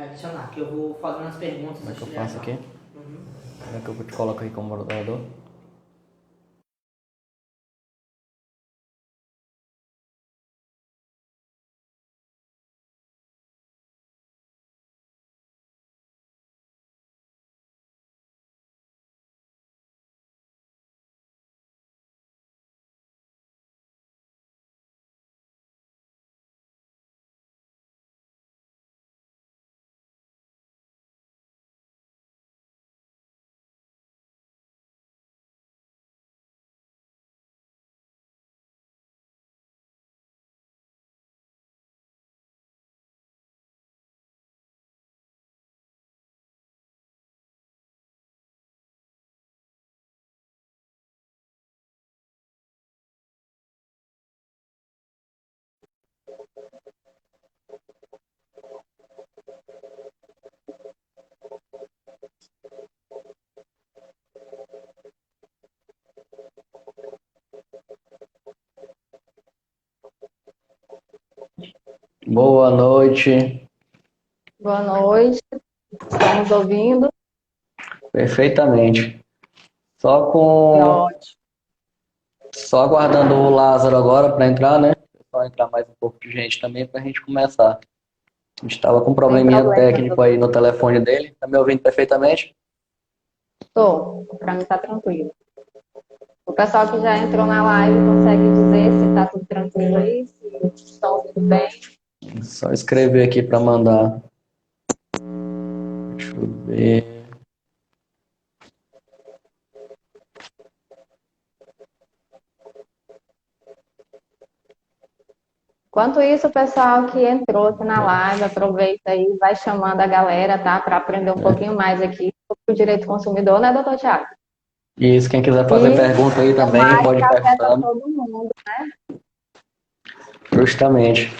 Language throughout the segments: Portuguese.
Adicionar, que eu vou fazendo as perguntas. Como é que eu faço aqui? Uhum. Como é que eu te coloco aí como moderador? Boa noite. Boa noite, estamos ouvindo. Perfeitamente. Só Que com ótimo. só aguardando o Lázaro agora para entrar, né? Só entrar mais um pouco de gente também para a gente começar. A gente estava com um Sem probleminha problema, técnico doutor. aí no telefone dele. Tá me ouvindo perfeitamente? Estou, para mim está tranquilo. O pessoal que já entrou na live consegue dizer se está tudo tranquilo aí, se estão ouvindo bem. Só escrever aqui para mandar. Deixa eu ver. Enquanto isso, o pessoal que entrou aqui na live, aproveita aí, vai chamando a galera, tá? Para aprender um pouquinho mais aqui sobre o direito do consumidor, né, doutor Tiago? E isso, quem quiser fazer E pergunta aí é também, mais que pode ir afeta perguntando. todo mundo. Justamente.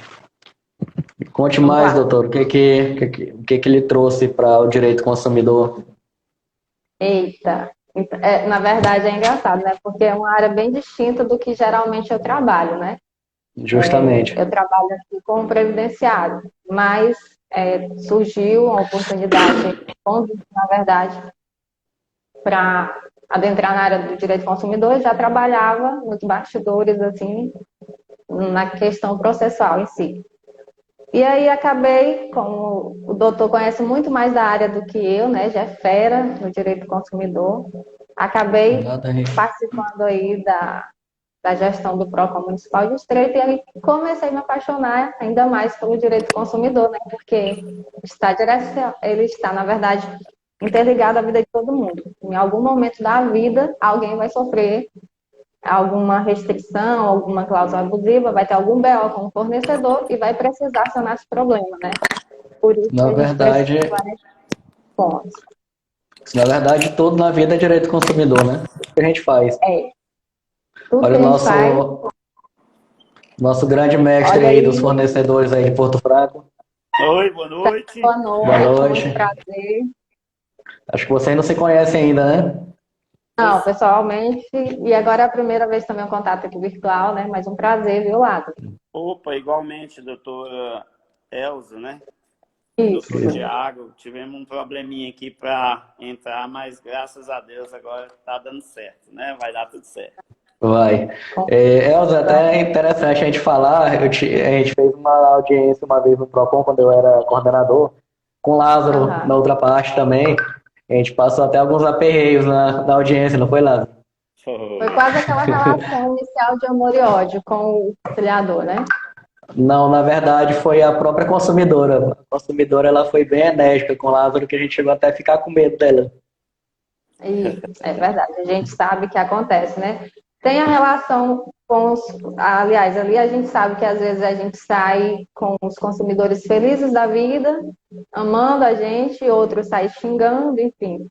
Conte Vamos mais, lá. doutor, o que que ele trouxe para o direito consumidor? Eita, na verdade é engraçado, né? Porque é uma área bem distinta do que geralmente eu trabalho, né? Justamente. Eu trabalho aqui com o previdenciário, mas surgiu uma oportunidade, na verdade, para adentrar na área do direito do consumidor. Eu já trabalhava nos bastidores, assim, na questão processual em si. E aí acabei, como o doutor conhece muito mais da área do que eu, né? Já é fera no direito do consumidor. Acabei Nada aí. participando aí da gestão do PROCON Municipal de Estreito e aí comecei a me apaixonar ainda mais pelo direito do consumidor, né? Porque ele está, na verdade, interligado à vida de todo mundo. Em algum momento da vida, alguém vai sofrer alguma restrição, alguma cláusula abusiva, vai ter algum BO com o fornecedor e vai precisar sanar esse problema, né? Por isso que Na a gente precisa de verdade, várias fontes. tudo na vida é direito do consumidor, né? O que a gente faz. É, tudo Olha que o a gente faz, nosso grande mestre olha aí dos aí, fornecedores aí de Porto Franco. Oi, boa noite. boa Boa noite, muito noite. prazer. Acho que vocês não se conhecem ainda, né? Não, Pois, pessoalmente, e agora é a primeira vez também um contato aqui virtual, né? Mas um prazer, viu, Lado? opa, igualmente, doutora Elza, né? E doutor Isso. Tiago, tivemos um probleminha aqui para entrar, mas graças a Deus agora tá dando certo, né? Vai dar tudo certo. Vai. Elza, até é interessante a gente falar. A gente fez uma audiência uma vez no Procon, quando eu era coordenador, com o Lázaro na Aham. outra parte também. A gente passou até alguns aperreios na audiência, não foi, Lázaro? Foi Foi. quase aquela relação inicial de amor e ódio com o criador, né? Não, na verdade foi a própria consumidora. A consumidora ela foi bem enérgica com o Lázaro, que a gente chegou até a ficar com medo dela. E é verdade, a gente sabe que acontece, né? Tem a relação com os. Aliás, ali a gente sabe que às vezes a gente sai com os consumidores felizes da vida, amando a gente, outros saem xingando, enfim.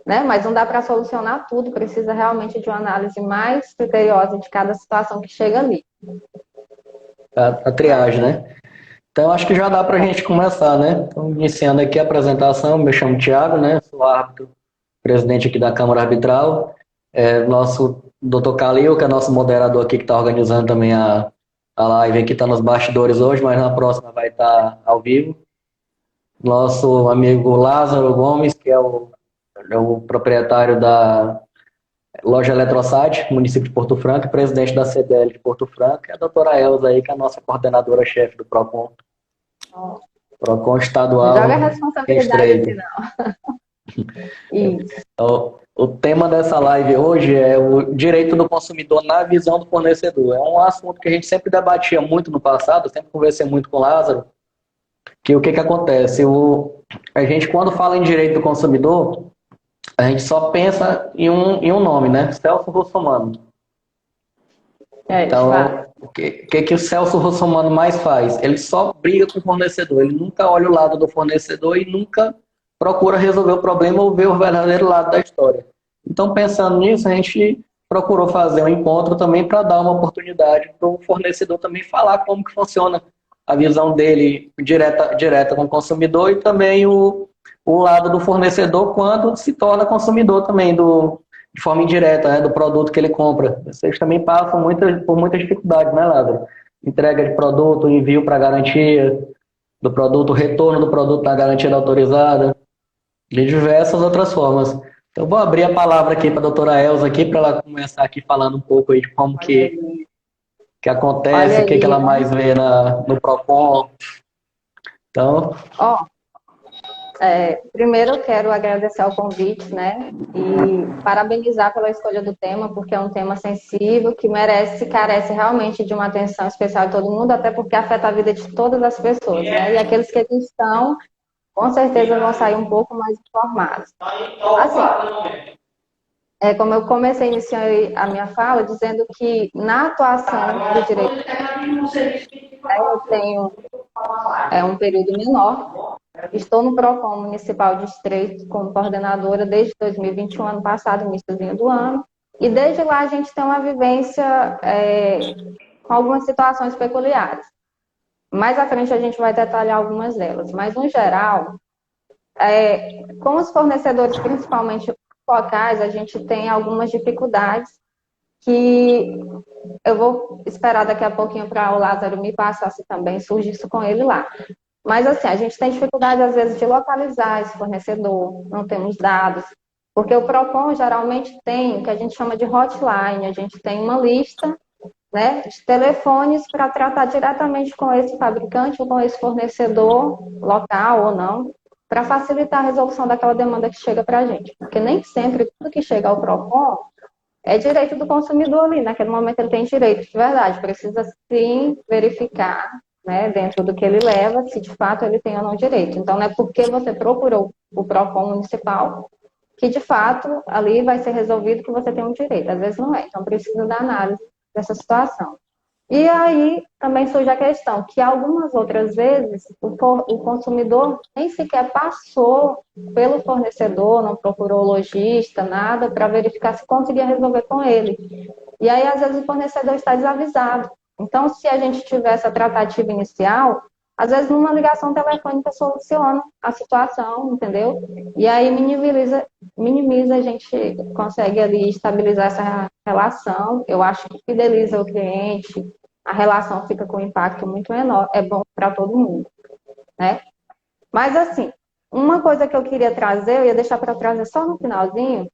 Né? Mas não dá para solucionar tudo, precisa realmente de uma análise mais criteriosa de cada situação que chega ali. A triagem, né? Então acho que já dá para a gente começar, né? Então, iniciando aqui a apresentação, me chamo Thiago, né? Sou árbitro, presidente aqui da Câmara Arbitral. Nosso Dr. Calil, que é nosso moderador aqui, que está organizando também a live aqui, está nos bastidores hoje, mas na próxima vai estar ao vivo. nosso amigo Lázaro Gomes, que é o proprietário da loja Eletrosat, município de Porto Franco, e presidente da CDL de Porto Franco, e a doutora Elza aí, que é a nossa coordenadora-chefe do PROCON. PROCON estadual. Não joga a responsabilidade assim, não. Isso. O tema dessa live hoje é o direito do consumidor na visão do fornecedor. É um assunto que a gente sempre debatia muito no passado, sempre conversei muito com o Lázaro, que o que acontece? A gente, quando fala em direito do consumidor, a gente só pensa em um nome, né? Celso Russomano. Então, o que o Celso Russomano mais faz? Ele só briga com o fornecedor, ele nunca olha o lado do fornecedor e nunca procura resolver o problema ou ver o verdadeiro lado da história. Então, pensando nisso, a gente procurou fazer um encontro também para dar uma oportunidade para o fornecedor também falar como que funciona a visão dele direta com o consumidor e também o lado do fornecedor quando se torna consumidor também de forma indireta, né, do produto que ele compra. Vocês também passam por muita dificuldade, né, Lázaro? Entrega de produto, envio para garantia do produto, retorno do produto na garantia da autorizada, de diversas outras formas. Então, vou abrir a palavra aqui para a doutora Elza aqui, para ela começar aqui falando um pouco aí de como que acontece, o que ela mais vê no PROCON. Então... primeiro eu quero agradecer ao convite, né, e parabenizar pela escolha do tema, porque é um tema sensível, que carece realmente de uma atenção especial de todo mundo, até porque afeta a vida de todas as pessoas, né, e aqueles que aqui estão, com certeza vão sair um pouco mais informados. Assim, como eu iniciei a minha fala, dizendo que na atuação do direito, eu tenho um período menor. Estou no PROCON Municipal de Estreito como coordenadora desde 2021, ano passado, iníciozinho do ano. E desde lá a gente tem uma vivência com algumas situações peculiares. Mais à frente a gente vai detalhar algumas delas. Mas, no geral, com os fornecedores, principalmente locais, a gente tem algumas dificuldades que eu vou esperar daqui a pouquinho para o Lázaro me passar se também surge isso com ele lá. Mas, assim, a gente tem dificuldade, às vezes, de localizar esse fornecedor, não temos dados, porque o PROCON geralmente tem o que a gente chama de hotline, a gente tem uma lista, né, de telefones para tratar diretamente com esse fabricante ou com esse fornecedor local ou não, para facilitar a resolução daquela demanda que chega para a gente. Porque nem sempre tudo que chega ao PROCON é direito do consumidor ali, naquele momento ele tem direito, de verdade, precisa sim verificar, né, dentro do que ele leva, se de fato ele tem ou não direito. Então, não é porque você procurou o PROCON municipal que, de fato, ali vai ser resolvido que você tem um direito. Às vezes não é. Então, precisa da análise dessa situação. E aí, também surge a questão que algumas outras vezes o consumidor nem sequer passou pelo fornecedor, não procurou lojista, nada, para verificar se conseguia resolver com ele. E aí, às vezes, o fornecedor está desavisado. Então, se a gente tiver essa tratativa inicial, às vezes numa ligação telefônica soluciona a situação, entendeu? E aí minimiza, a gente consegue ali estabilizar essa relação. Eu acho que fideliza o cliente, a relação fica com um impacto muito menor, é bom para todo mundo, né? Mas assim, uma coisa que eu queria trazer, eu ia deixar para trazer só no finalzinho,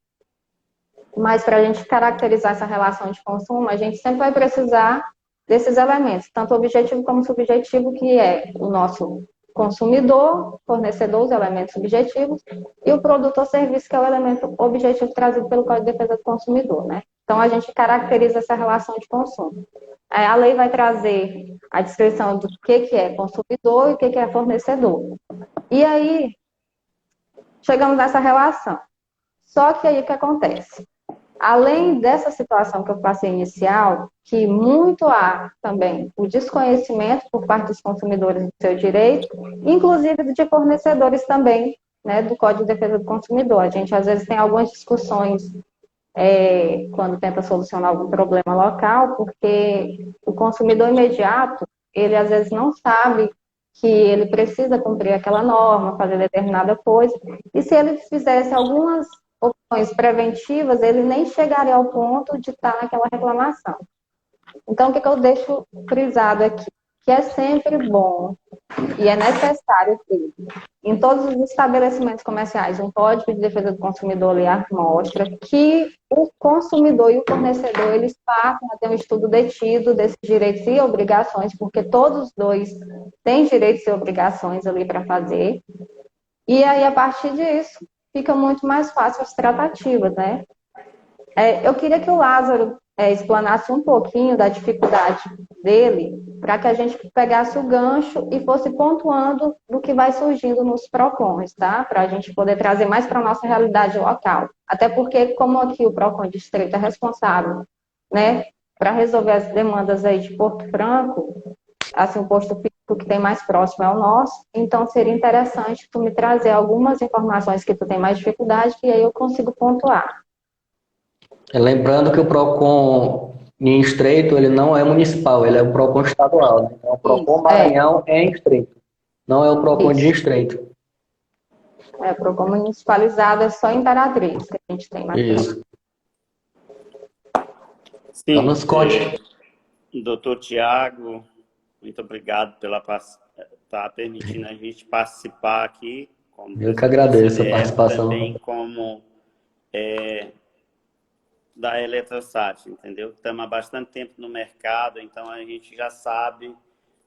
mas para a gente caracterizar essa relação de consumo, a gente sempre vai precisar desses elementos, tanto objetivo como subjetivo, que é o nosso consumidor, fornecedor, os elementos subjetivos, e o produto ou serviço, que é o elemento objetivo trazido pelo Código de Defesa do Consumidor, né? Então, a gente caracteriza essa relação de consumo. A lei vai trazer a descrição do que é consumidor e o que é fornecedor. E aí, chegamos nessa relação. Só que aí o que acontece? Além dessa situação que eu passei inicial, que muito há também o desconhecimento por parte dos consumidores do seu direito, inclusive de fornecedores também, né, do Código de Defesa do Consumidor. A gente às vezes tem algumas discussões quando tenta solucionar algum problema local, porque o consumidor imediato, ele às vezes não sabe que ele precisa cumprir aquela norma, fazer determinada coisa, e se ele fizesse algumas opções preventivas, ele nem chegaria ao ponto de estar naquela reclamação. Então, o que eu deixo frisado aqui? que é sempre bom e é necessário ter em todos os estabelecimentos comerciais um Código de Defesa do Consumidor aliás mostra que o consumidor e o fornecedor eles passam a ter um estudo detido desses direitos e obrigações, porque todos os dois têm direitos e obrigações ali para fazer. E aí, a partir disso, fica muito mais fácil as tratativas, né? Eu queria que o Lázaro explanasse um pouquinho da dificuldade dele, para que a gente pegasse o gancho e fosse pontuando do que vai surgindo nos PROCONs, tá? Para a gente poder trazer mais para a nossa realidade local. Até porque, como aqui o PROCON Distrito é responsável, né, para resolver as demandas aí de Porto Franco, assim, o posto físico que tem mais próximo é o nosso, então seria interessante tu me trazer algumas informações que tu tem mais dificuldade, que aí eu consigo pontuar. Lembrando que o PROCON em Estreito, ele não é municipal, ele é o PROCON estadual, né? Então, o PROCON Maranhão é em Estreito, não é o PROCON de Estreito. O PROCON municipalizado é só em Imperatriz que a gente tem mais. Isso. Sim, Então, nos conte. doutor Tiago, muito obrigado pela estar permitindo a gente participar aqui. Eu que agradeço a participação. Também como da Eletrosat, entendeu? Estamos há bastante tempo no mercado, então a gente já sabe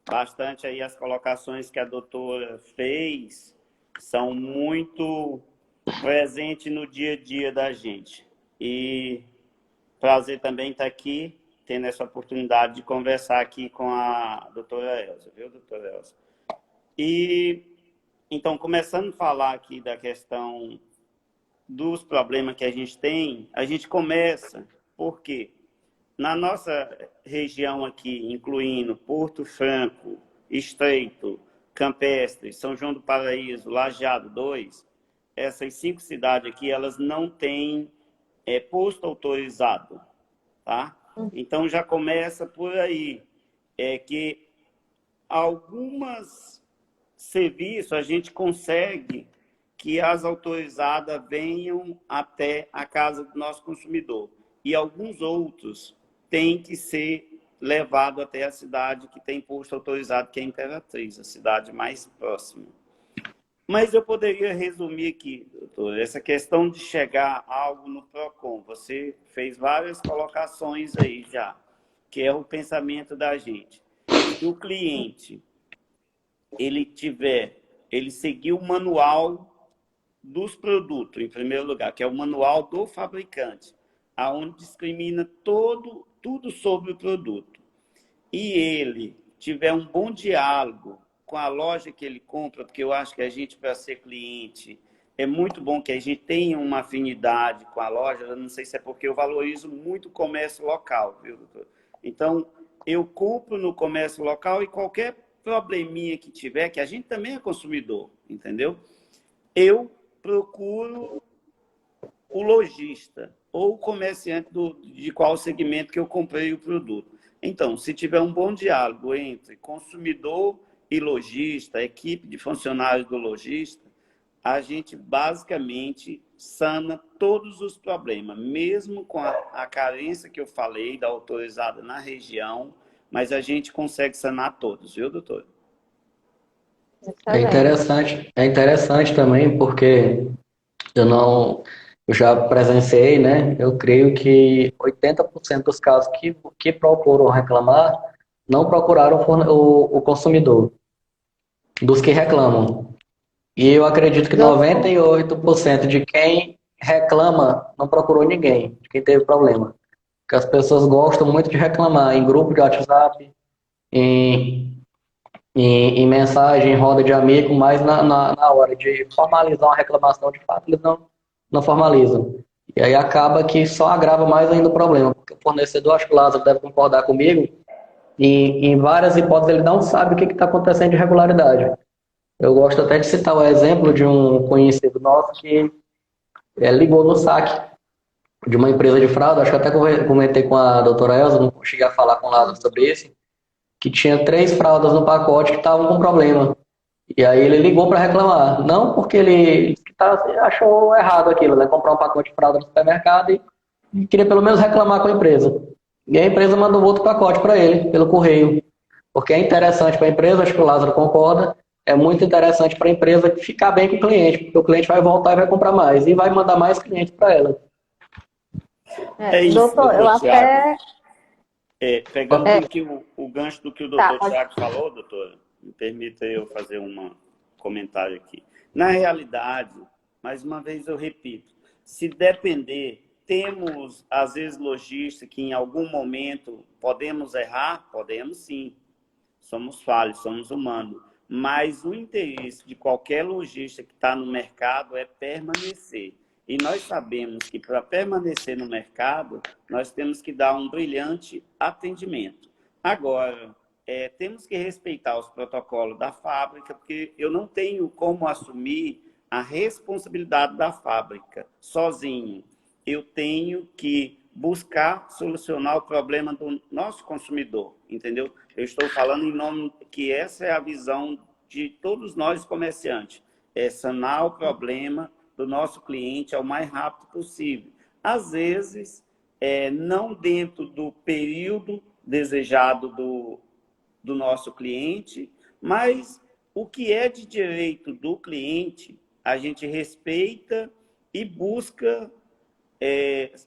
bastante aí as colocações que a doutora fez são muito presentes no dia a dia da gente. E prazer também estar aqui, tendo essa oportunidade de conversar aqui com a doutora Elza, viu, doutora Elza? E, então, começando a falar aqui da questão dos problemas que a gente começa porque na nossa região aqui, incluindo Porto Franco, Estreito, Campestre, São João do Paraíso, Lajeado 2, essas 5 cidades aqui, elas não têm posto autorizado, tá? Então já começa por aí, que algumas serviços a gente consegue que as autorizadas venham até a casa do nosso consumidor. E alguns outros têm que ser levados até a cidade que tem posto autorizado, que é Imperatriz, a cidade mais próxima. Mas eu poderia resumir aqui, doutor, essa questão de chegar algo no PROCON. Você fez várias colocações aí já, que é o pensamento da gente. Se o cliente ele seguir o manual dos produtos, em primeiro lugar, que é o manual do fabricante, aonde discrimina tudo sobre o produto, e ele tiver um bom diálogo com a loja que ele compra, porque eu acho que a gente, para ser cliente, é muito bom que a gente tenha uma afinidade com a loja. Eu não sei se é porque eu valorizo muito o comércio local, viu, doutor? Então, eu compro no comércio local e qualquer probleminha que tiver, que a gente também é consumidor, entendeu? Eu procuro o lojista ou o comerciante de qual segmento que eu comprei o produto. Então, se tiver um bom diálogo entre consumidor e lojista, equipe de funcionários do lojista, a gente basicamente sana todos os problemas, mesmo com a carência que eu falei da autorizada na região, mas a gente consegue sanar todos, viu, doutor? É interessante também, porque eu já presenciei, né? Eu creio que 80% dos casos que procuram reclamar não procuraram o consumidor, dos que reclamam. E eu acredito que 98% de quem reclama não procurou ninguém, de quem teve problema. Porque as pessoas gostam muito de reclamar em grupo de WhatsApp, em mensagem, em roda de amigo, mas na hora de formalizar uma reclamação, de fato, eles não formalizam. E aí acaba que só agrava mais ainda o problema, porque o fornecedor, acho que o Lázaro deve concordar comigo, e em várias hipóteses ele não sabe o que está acontecendo de irregularidade. Eu gosto até de citar o exemplo de um conhecido nosso que ligou no saque de uma empresa de fralda, acho que até comentei com a doutora Elza, não cheguei a falar com o Lázaro sobre isso, que tinha 3 fraldas no pacote que estavam com problema. E aí ele ligou para reclamar. Não porque ele achou errado aquilo, né? Comprar um pacote de fralda no supermercado e queria pelo menos reclamar com a empresa. E a empresa mandou outro pacote para ele, pelo correio. Porque é interessante para a empresa, acho que o Lázaro concorda, é muito interessante para a empresa ficar bem com o cliente, porque o cliente vai voltar e vai comprar mais, e vai mandar mais clientes para ela. É isso, Doutor, eu doutor Tiago. até. Pegando É, do que o gancho do que o tá, doutor Tiago falou, doutora, me permita eu fazer um comentário aqui. Na realidade, mais uma vez eu repito, se depender, temos, às vezes, lojistas que em algum momento podemos errar? Podemos sim. Somos falhos, somos humanos. Mas o interesse de qualquer lojista que está no mercado é permanecer. E nós sabemos que para permanecer no mercado, nós temos que dar um brilhante atendimento. Agora, temos que respeitar os protocolos da fábrica, porque eu não tenho como assumir a responsabilidade da fábrica sozinho. Eu tenho que buscar solucionar o problema do nosso consumidor, entendeu? Eu estou falando em nome que essa é a visão de todos nós comerciantes, é sanar o problema do nosso cliente ao mais rápido possível. Às vezes, não dentro do período desejado do nosso cliente, mas o que é de direito do cliente, a gente respeita e busca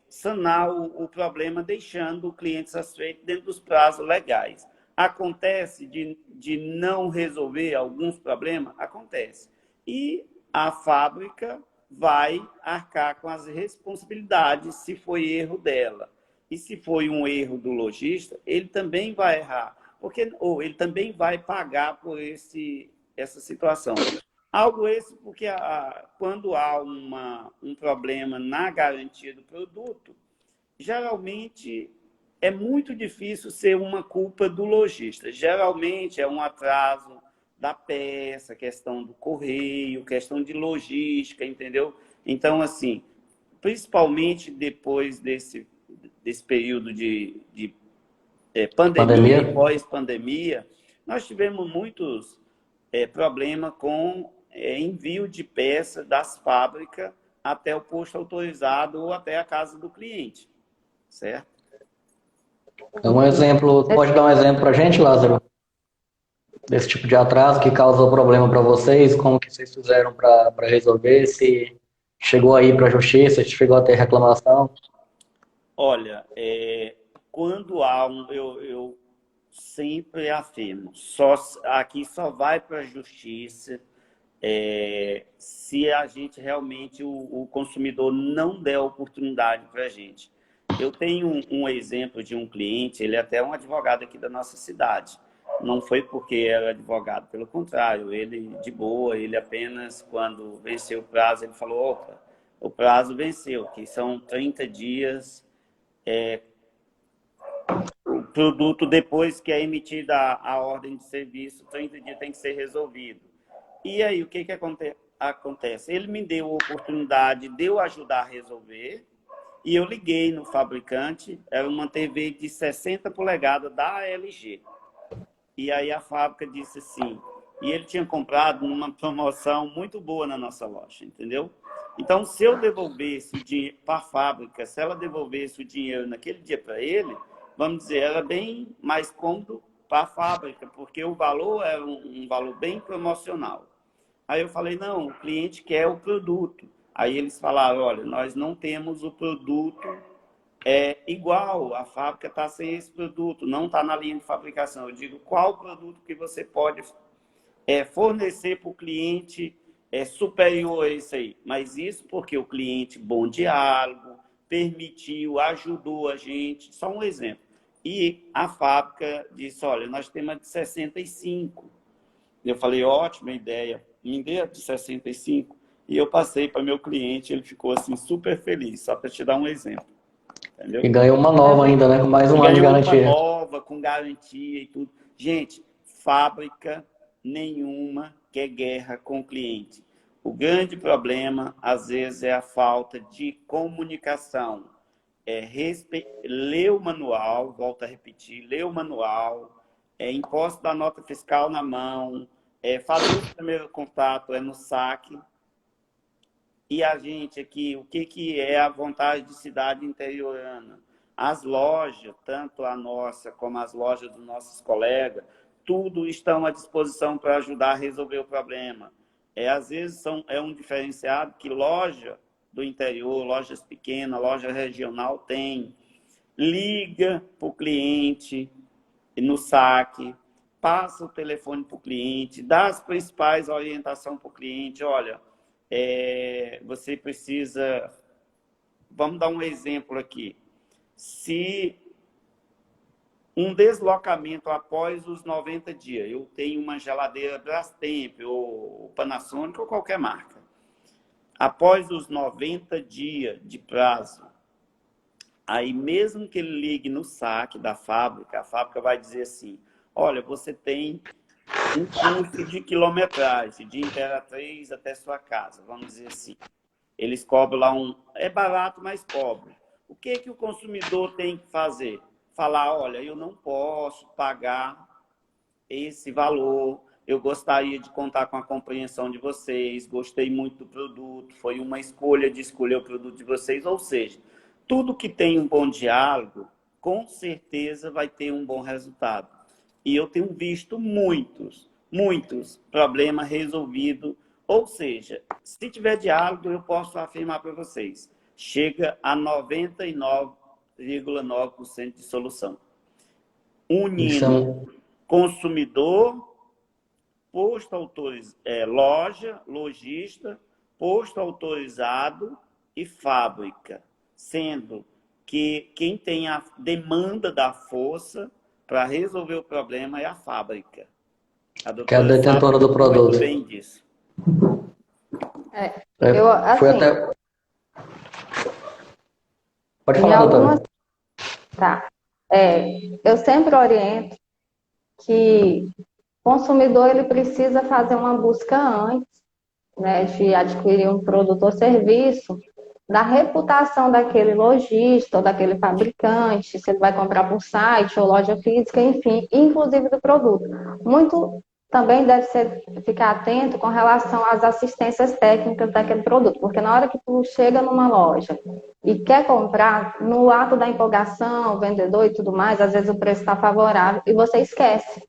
sanar o problema, deixando o cliente satisfeito dentro dos prazos legais. Acontece de não resolver alguns problemas? Acontece. E a fábrica vai arcar com as responsabilidades se foi erro dela. E se foi um erro do lojista, ele também vai errar, ou ele também vai pagar por essa situação. Algo esse porque quando há um problema na garantia do produto, geralmente é muito difícil ser uma culpa do lojista. Geralmente é um atraso da peça, questão do correio, questão de logística, entendeu? Então, assim, principalmente depois desse período de pandemia e pós-pandemia, nós tivemos muitos problemas com envio de peça das fábricas até o posto autorizado ou até a casa do cliente, certo? Então, pode dar um exemplo para a gente, Lázaro, desse tipo de atraso que causou problema para vocês, como que vocês fizeram para resolver, se chegou aí para a justiça, se chegou a ter reclamação? Olha, quando há eu sempre afirmo, aqui só vai para a justiça se a gente realmente, o consumidor não der oportunidade para a gente. Eu tenho um exemplo de um cliente, ele é até um advogado aqui da nossa cidade. Não foi porque era advogado, pelo contrário, ele de boa, ele apenas, quando venceu o prazo, ele falou, opa, o prazo venceu, que são 30 dias, o produto, depois que é emitida a ordem de serviço, 30 dias tem que ser resolvido. E aí, o que acontece? Ele me deu a oportunidade de eu ajudar a resolver, e eu liguei no fabricante, era uma TV de 60 polegadas da LG. E aí a fábrica disse sim. E ele tinha comprado numa promoção muito boa na nossa loja, entendeu? Então, se eu devolvesse o dinheiro para a fábrica, se ela devolvesse o dinheiro naquele dia para ele, vamos dizer, era bem mais cômodo para a fábrica, porque o valor era um valor bem promocional. Aí eu falei, não, o cliente quer o produto. Aí eles falaram, olha, nós não temos o produto igual, a fábrica está sem esse produto, não está na linha de fabricação. Eu digo, qual produto que você pode fornecer para o cliente superior a isso aí? Mas isso porque o cliente, bom diálogo, permitiu, ajudou a gente, só um exemplo. E a fábrica disse, olha, nós temos a de 65. Eu falei, ótima ideia, me dê a de 65. E eu passei para meu cliente, ele ficou assim super feliz, só para te dar um exemplo. Entendeu? E ganhou uma nova ainda, né? Com mais um ano de garantia. Ganhou uma nova, com garantia e tudo. Gente, fábrica nenhuma quer guerra com o cliente. O grande problema, às vezes, é a falta de comunicação. Ler o manual, volto a repetir, ler o manual, imposto da nota fiscal na mão, fazer o primeiro contato no saque. E a gente aqui, o que é a vontade de cidade interiorana? As lojas, tanto a nossa como as lojas dos nossos colegas, tudo estão à disposição para ajudar a resolver o problema. Às vezes é um diferenciado que loja do interior, lojas pequenas, loja regional tem. Liga para o cliente no saque, passa o telefone para o cliente, dá as principais orientações para o cliente. Olha, você precisa... Vamos dar um exemplo aqui. Se um deslocamento após os 90 dias, eu tenho uma geladeira Brastemp ou Panasonic ou qualquer marca. Após os 90 dias de prazo, aí mesmo que ele ligue no saque da fábrica, a fábrica vai dizer assim, olha, você tem um custo de quilometragem de Imperatriz até sua casa, vamos dizer assim. Eles cobram lá é barato, mas cobram. O que o consumidor tem que fazer? Falar, olha, eu não posso pagar esse valor, eu gostaria de contar com a compreensão de vocês, gostei muito do produto, foi uma escolha de escolher o produto de vocês, ou seja, tudo que tem um bom diálogo, com certeza vai ter um bom resultado. E eu tenho visto muitos problemas resolvidos, ou seja, se tiver diálogo, eu posso afirmar para vocês, chega a 99,9% de solução. Unindo consumidor, posto autorizado, loja, lojista, posto autorizado e fábrica, sendo que quem tem a demanda da força para resolver o problema é a fábrica. Que é a detentora do produto. Muito bem disso. Foi até... Pode falar, doutora. Tá. Eu sempre oriento que o consumidor ele precisa fazer uma busca antes, né, de adquirir um produto ou serviço, da reputação daquele lojista ou daquele fabricante, se ele vai comprar por site ou loja física, enfim, inclusive do produto. Muito também deve ficar atento com relação às assistências técnicas daquele produto, porque na hora que tu chega numa loja e quer comprar, no ato da empolgação, o vendedor e tudo mais, às vezes o preço está favorável e você esquece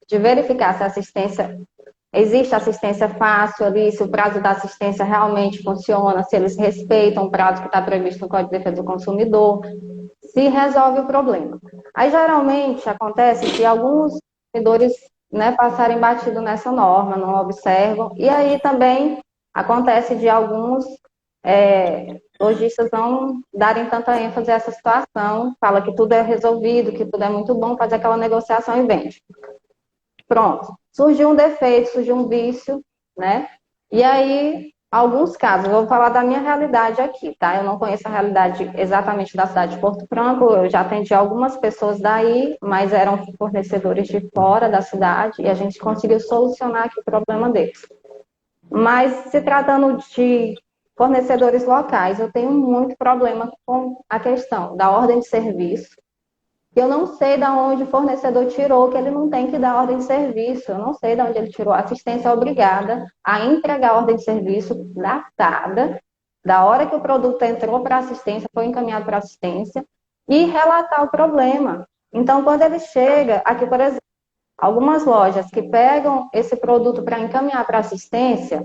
de verificar se a assistência, existe assistência fácil ali, se o prazo da assistência realmente funciona, se eles respeitam o prazo que está previsto no Código de Defesa do Consumidor, se resolve o problema. Aí, geralmente, acontece que alguns consumidores, né, passarem batido nessa norma, não observam, e aí também acontece de alguns lojistas não darem tanta ênfase a essa situação, fala que tudo é resolvido, que tudo é muito bom, faz aquela negociação e vende. Pronto, surgiu um defeito, surgiu um vício, né? E aí, alguns casos, eu vou falar da minha realidade aqui, tá? Eu não conheço a realidade exatamente da cidade de Porto Franco, eu já atendi algumas pessoas daí, mas eram fornecedores de fora da cidade e a gente conseguiu solucionar aqui o problema deles. Mas se tratando de fornecedores locais, eu tenho muito problema com a questão da ordem de serviço. Eu não sei de onde o fornecedor tirou que ele não tem que dar ordem de serviço. Eu não sei de onde ele tirou. A assistência é obrigada a entregar a ordem de serviço datada, da hora que o produto entrou para assistência, foi encaminhado para assistência, e relatar o problema. Então, quando ele chega, aqui, por exemplo, algumas lojas que pegam esse produto para encaminhar para assistência,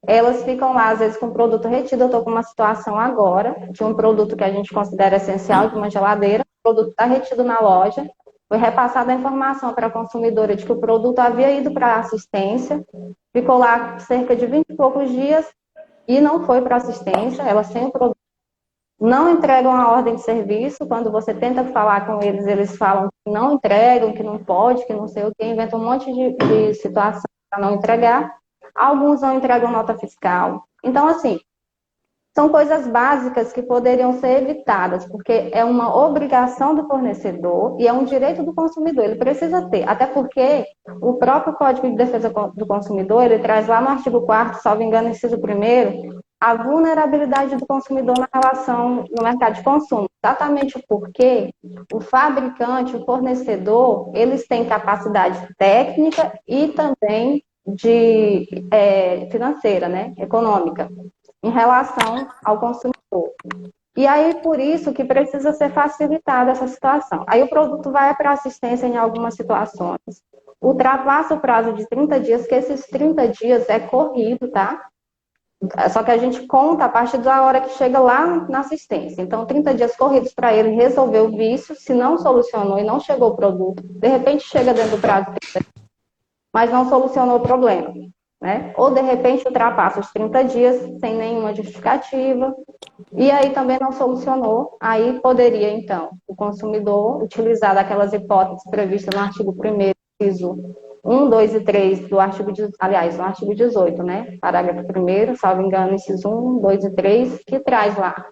elas ficam lá, às vezes, com o produto retido. Eu estou com uma situação agora de um produto que a gente considera essencial, de uma geladeira. O produto está retido na loja. Foi repassada a informação para a consumidora de que o produto havia ido para a assistência. Ficou lá cerca de 20 e poucos dias e não foi para a assistência. Ela sem o produto. Não entregam a ordem de serviço. Quando você tenta falar com eles, eles falam que não entregam, que não pode, que não sei o quê. Inventam um monte de situação para não entregar. Alguns não entregam nota fiscal. Então, assim, são coisas básicas que poderiam ser evitadas, porque é uma obrigação do fornecedor e é um direito do consumidor. Ele precisa ter, até porque o próprio Código de Defesa do Consumidor, ele traz lá no artigo 4º, salvo engano, inciso 1º, a vulnerabilidade do consumidor na relação no mercado de consumo. Exatamente porque o fabricante, o fornecedor, eles têm capacidade técnica e também financeira, né, econômica, em relação ao consumidor. E aí, por isso que precisa ser facilitada essa situação. Aí o produto vai para assistência em algumas situações. ultrapassa o prazo de 30 dias, que esses 30 dias é corrido, tá? Só que a gente conta a partir da hora que chega lá na assistência. Então, 30 dias corridos para ele resolver o vício, se não solucionou e não chegou o produto, de repente chega dentro do prazo de 30 dias, mas não solucionou o problema, né? Ou de repente ultrapassa os 30 dias sem nenhuma justificativa, e aí também não solucionou, aí poderia, então, o consumidor utilizar daquelas hipóteses previstas no artigo 1º, inciso 1, 2 e 3 do artigo, aliás, no artigo 18, né? Parágrafo 1º, salvo engano, inciso 1, 2 e 3, que traz lá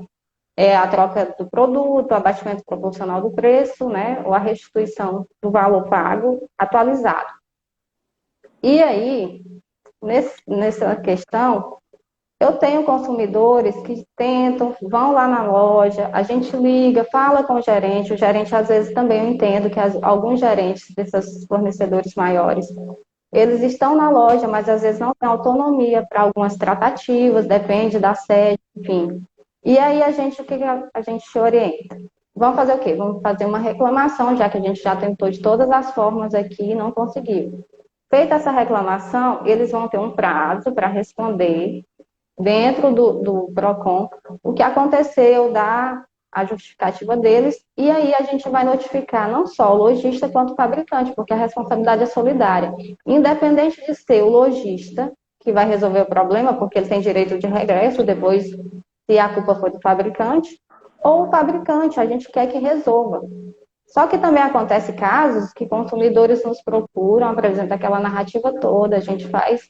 a troca do produto, o abatimento proporcional do preço, né? Ou a restituição do valor pago atualizado. E aí, nessa questão, eu tenho consumidores que tentam, vão lá na loja, a gente liga, fala com o gerente às vezes também eu entendo que alguns gerentes desses fornecedores maiores, eles estão na loja, mas às vezes não têm autonomia para algumas tratativas, depende da sede, enfim. E aí o que a gente orienta? Vamos fazer o quê? Vamos fazer uma reclamação, já que a gente já tentou de todas as formas aqui e não conseguiu. Feita essa reclamação, eles vão ter um prazo para responder dentro do PROCON, o que aconteceu, dar a justificativa deles, e aí a gente vai notificar não só o lojista quanto o fabricante, porque a responsabilidade é solidária. Independente de ser o lojista que vai resolver o problema, porque ele tem direito de regresso depois, se a culpa foi do fabricante, ou o fabricante, a gente quer que resolva. Só que também acontece casos que consumidores nos procuram, apresentam aquela narrativa toda, a gente faz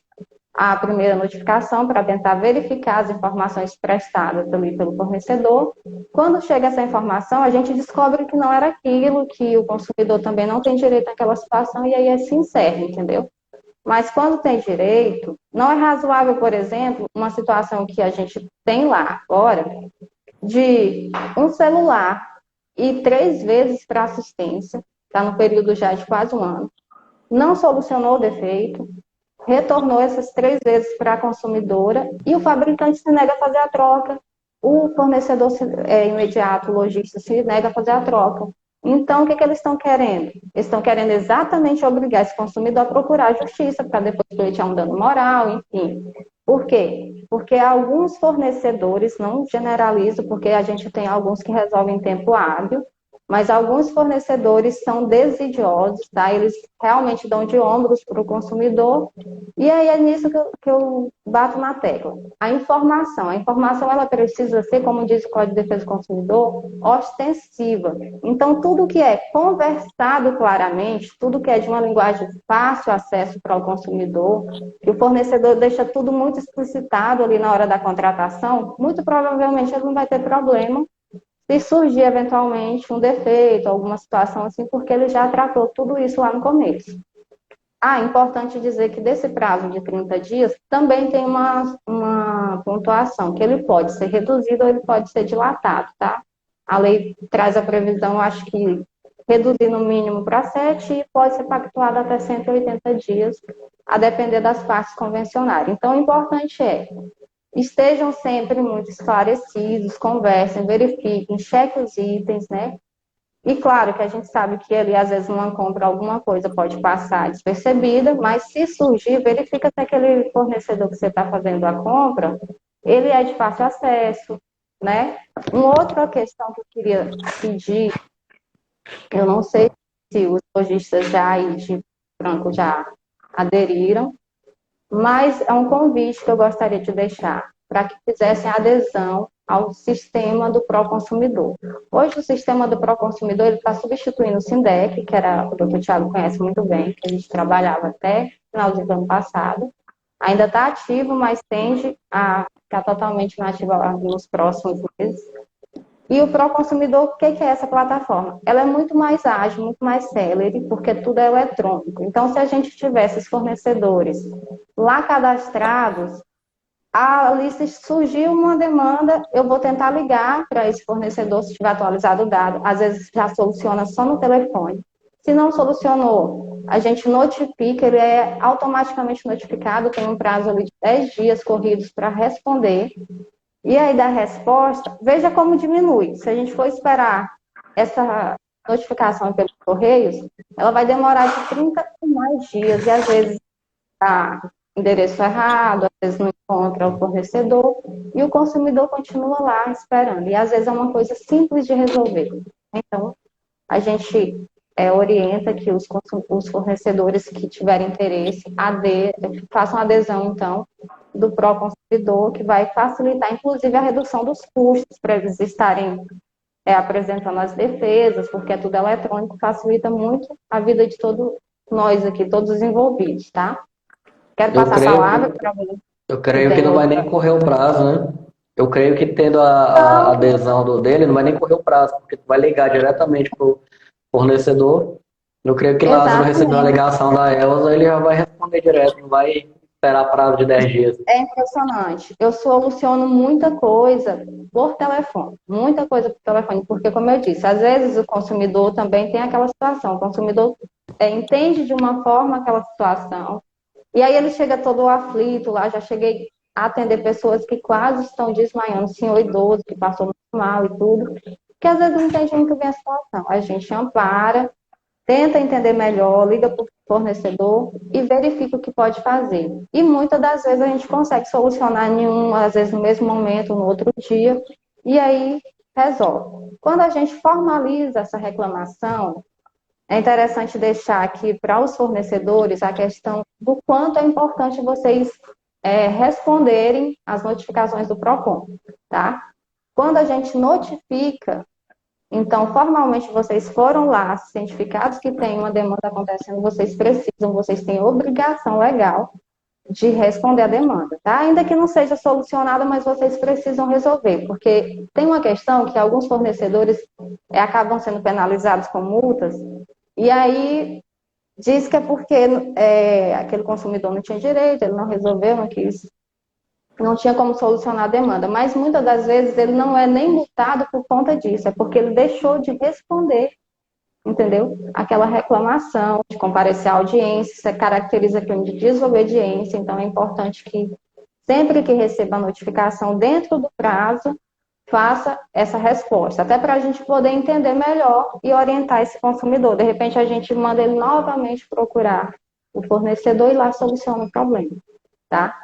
a primeira notificação para tentar verificar as informações prestadas ali pelo fornecedor. Quando chega essa informação, a gente descobre que não era aquilo, que o consumidor também não tem direito àquela situação e aí se encerra, entendeu? Mas quando tem direito, não é razoável, por exemplo, uma situação que a gente tem lá agora, de um celular e 3 vezes para assistência, está no período já de quase um ano, não solucionou o defeito, retornou essas 3 vezes para a consumidora e o fabricante se nega a fazer a troca, o fornecedor imediato, o lojista, se nega a fazer a troca. Então, o que eles estão querendo? Eles estão querendo exatamente obrigar esse consumidor a procurar a justiça, para depois pleitear um dano moral, enfim. Por quê? Porque alguns fornecedores, não generalizo, porque a gente tem alguns que resolvem em tempo hábil, mas alguns fornecedores são desidiosos, tá? Eles realmente dão de ombros para o consumidor, e aí é nisso que eu bato na tecla. A informação ela precisa ser, como diz o Código de Defesa do Consumidor, ostensiva. Então, tudo que é conversado claramente, tudo que é de uma linguagem de fácil acesso para o consumidor, que o fornecedor deixa tudo muito explicitado ali na hora da contratação, muito provavelmente ele não vai ter problema se surgir eventualmente um defeito, alguma situação assim, porque ele já tratou tudo isso lá no começo. Importante dizer que desse prazo de 30 dias também tem uma pontuação, que ele pode ser reduzido ou ele pode ser dilatado, tá? A lei traz a previsão, acho que reduzir no mínimo para 7 e pode ser pactuado até 180 dias, a depender das partes convencionais. Então, o importante estejam sempre muito esclarecidos, conversem, verifiquem, chequem os itens, né? E claro que a gente sabe que ali, às vezes, numa compra, alguma coisa pode passar despercebida, mas se surgir, verifica se aquele fornecedor que você está fazendo a compra, ele é de fácil acesso, né? Uma outra questão que eu queria pedir, eu não sei se os lojistas já aí de Franco já aderiram, mas é um convite que eu gostaria de deixar para que fizessem adesão ao sistema do Proconsumidor. Hoje o sistema do Proconsumidor está substituindo o SINDEC, que era o doutor Thiago conhece muito bem, que a gente trabalhava até finalzinho do ano passado. Ainda está ativo, mas tende a ficar totalmente inativo nos próximos meses. E o Proconsumidor, o que é essa plataforma? Ela é muito mais ágil, muito mais célere, porque tudo é eletrônico. Então, se a gente tivesse os fornecedores lá cadastrados, ali se surgiu uma demanda, eu vou tentar ligar para esse fornecedor se tiver atualizado o dado. Às vezes já soluciona só no telefone. Se não solucionou, a gente notifica, ele é automaticamente notificado, tem um prazo ali de 10 dias corridos para responder. E aí, da resposta, veja como diminui. Se a gente for esperar essa notificação pelo Correios, ela vai demorar de 30 a mais dias, e às vezes está endereço errado, às vezes não encontra o fornecedor, e o consumidor continua lá esperando. E às vezes é uma coisa simples de resolver. Então, a gente orienta que os fornecedores que tiverem interesse façam adesão, então, do pró-consumidor, que vai facilitar, inclusive, a redução dos custos para eles estarem apresentando as defesas, porque é tudo eletrônico, facilita muito a vida de todos nós aqui, todos os envolvidos, tá? Quero Eu passar a creio, palavra para você. eu creio que não vai nem correr o prazo, né? Eu creio que tendo a adesão dele, não vai nem correr o prazo, porque tu vai ligar diretamente pro fornecedor. Eu creio que Lázaro recebeu a Exatamente. ligação da Elza, ele já vai responder direto, não vai esperar prazo de 10 dias. É impressionante. Eu soluciono muita coisa por telefone, muita coisa por telefone, porque, como eu disse, às vezes o consumidor também tem aquela situação, o consumidor entende de uma forma aquela situação, e aí ele chega todo aflito lá, já cheguei a atender pessoas que quase estão desmaiando, senhor idoso, que passou muito mal e tudo, que às vezes não entende muito bem a situação. A gente ampara, tenta entender melhor, liga para o fornecedor e verifica o que pode fazer. E muitas das vezes a gente consegue solucionar às vezes no mesmo momento, no outro dia, e aí resolve. Quando a gente formaliza essa reclamação, é interessante deixar aqui para os fornecedores a questão do quanto é importante vocês responderem às notificações do PROCON, tá? Quando a gente notifica, então, formalmente, vocês foram lá, cientificados que tem uma demanda acontecendo, vocês têm obrigação legal de responder a demanda, tá? Ainda que não seja solucionada, mas vocês precisam resolver, porque tem uma questão que alguns fornecedores acabam sendo penalizados com multas, e aí diz que é porque aquele consumidor não tinha direito, ele não resolveu, não tinha como solucionar a demanda, mas muitas das vezes ele não é nem multado por conta disso, é porque ele deixou de responder, entendeu? Aquela reclamação de comparecer à audiência, isso caracteriza crime de desobediência, então é importante que sempre que receba a notificação dentro do prazo, faça essa resposta, até para a gente poder entender melhor e orientar esse consumidor. De repente a gente manda ele novamente procurar o fornecedor e lá soluciona o problema, tá?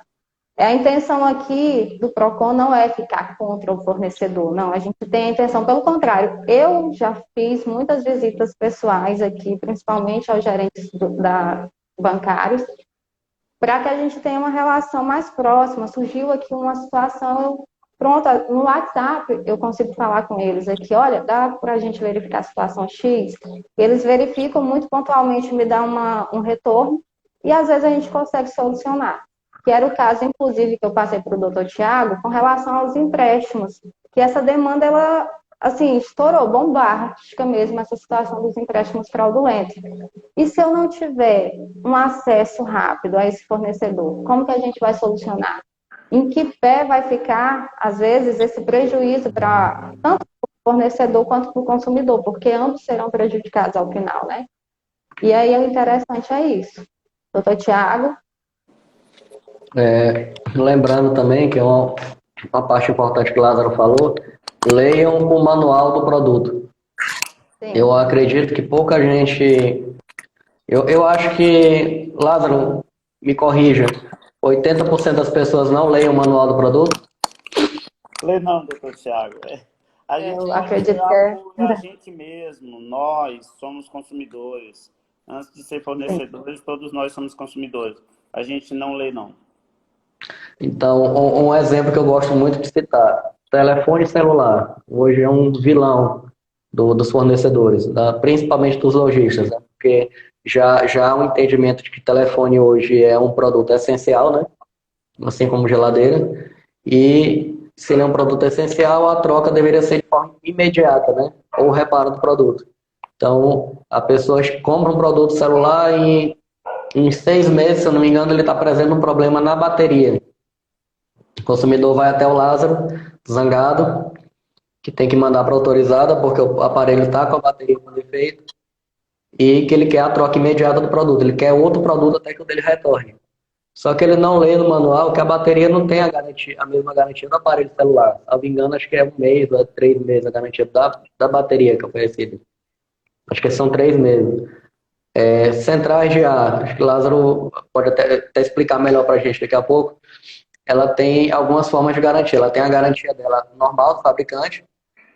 A intenção aqui do PROCON não é ficar contra o fornecedor, não. A gente tem a intenção, pelo contrário. Eu já fiz muitas visitas pessoais aqui, principalmente aos gerentes bancários, para que a gente tenha uma relação mais próxima. Surgiu aqui uma situação, pronto, no WhatsApp eu consigo falar com eles aqui, olha, dá para a gente verificar a situação X? Eles verificam muito pontualmente, me dá um retorno, e às vezes a gente consegue solucionar. Que era o caso, inclusive, que eu passei para o doutor Tiago, com relação aos empréstimos, que essa demanda, ela, assim, estourou, bombástica mesmo, essa situação dos empréstimos fraudulentos. E se eu não tiver um acesso rápido a esse fornecedor, como que a gente vai solucionar? Em que pé vai ficar, às vezes, esse prejuízo para tanto o fornecedor quanto para o consumidor, porque ambos serão prejudicados ao final, né? E aí, o interessante é isso. Doutor Tiago? Lembrando também que é uma parte importante que o Lázaro falou, leiam o manual do produto. Sim. Eu acredito que pouca gente... Eu acho que, Lázaro, me corrija, 80% das pessoas não leem o manual do produto? Lê não, doutor Thiago. Eu acredito que a gente mesmo, nós somos consumidores. Antes de ser fornecedores, todos nós somos consumidores. A gente não lê não. Então, um exemplo que eu gosto muito de citar, telefone celular, hoje é um vilão dos fornecedores, principalmente dos lojistas, né? Porque já há um entendimento de que telefone hoje é um produto essencial, né? Assim como geladeira, e se ele é um produto essencial, a troca deveria ser de forma imediata, né? Ou reparo do produto. Então, a pessoa compra um produto celular e em 6 meses, se eu não me engano, ele está apresentando um problema na bateria. O consumidor vai até o Lázaro, zangado, que tem que mandar para autorizada, porque o aparelho está com a bateria com defeito, e que ele quer a troca imediata do produto. Ele quer outro produto até que o dele retorne. Só que ele não lê no manual que a bateria não tem a mesma garantia do aparelho celular. Se não me engano, acho que é 1 mês ou 3 meses a garantia da bateria que é oferecida. Acho que são 3 meses. Centrais de ar, acho que o Lázaro pode até explicar melhor para a gente daqui a pouco. Ela tem algumas formas de garantia. Ela tem a garantia dela normal do fabricante,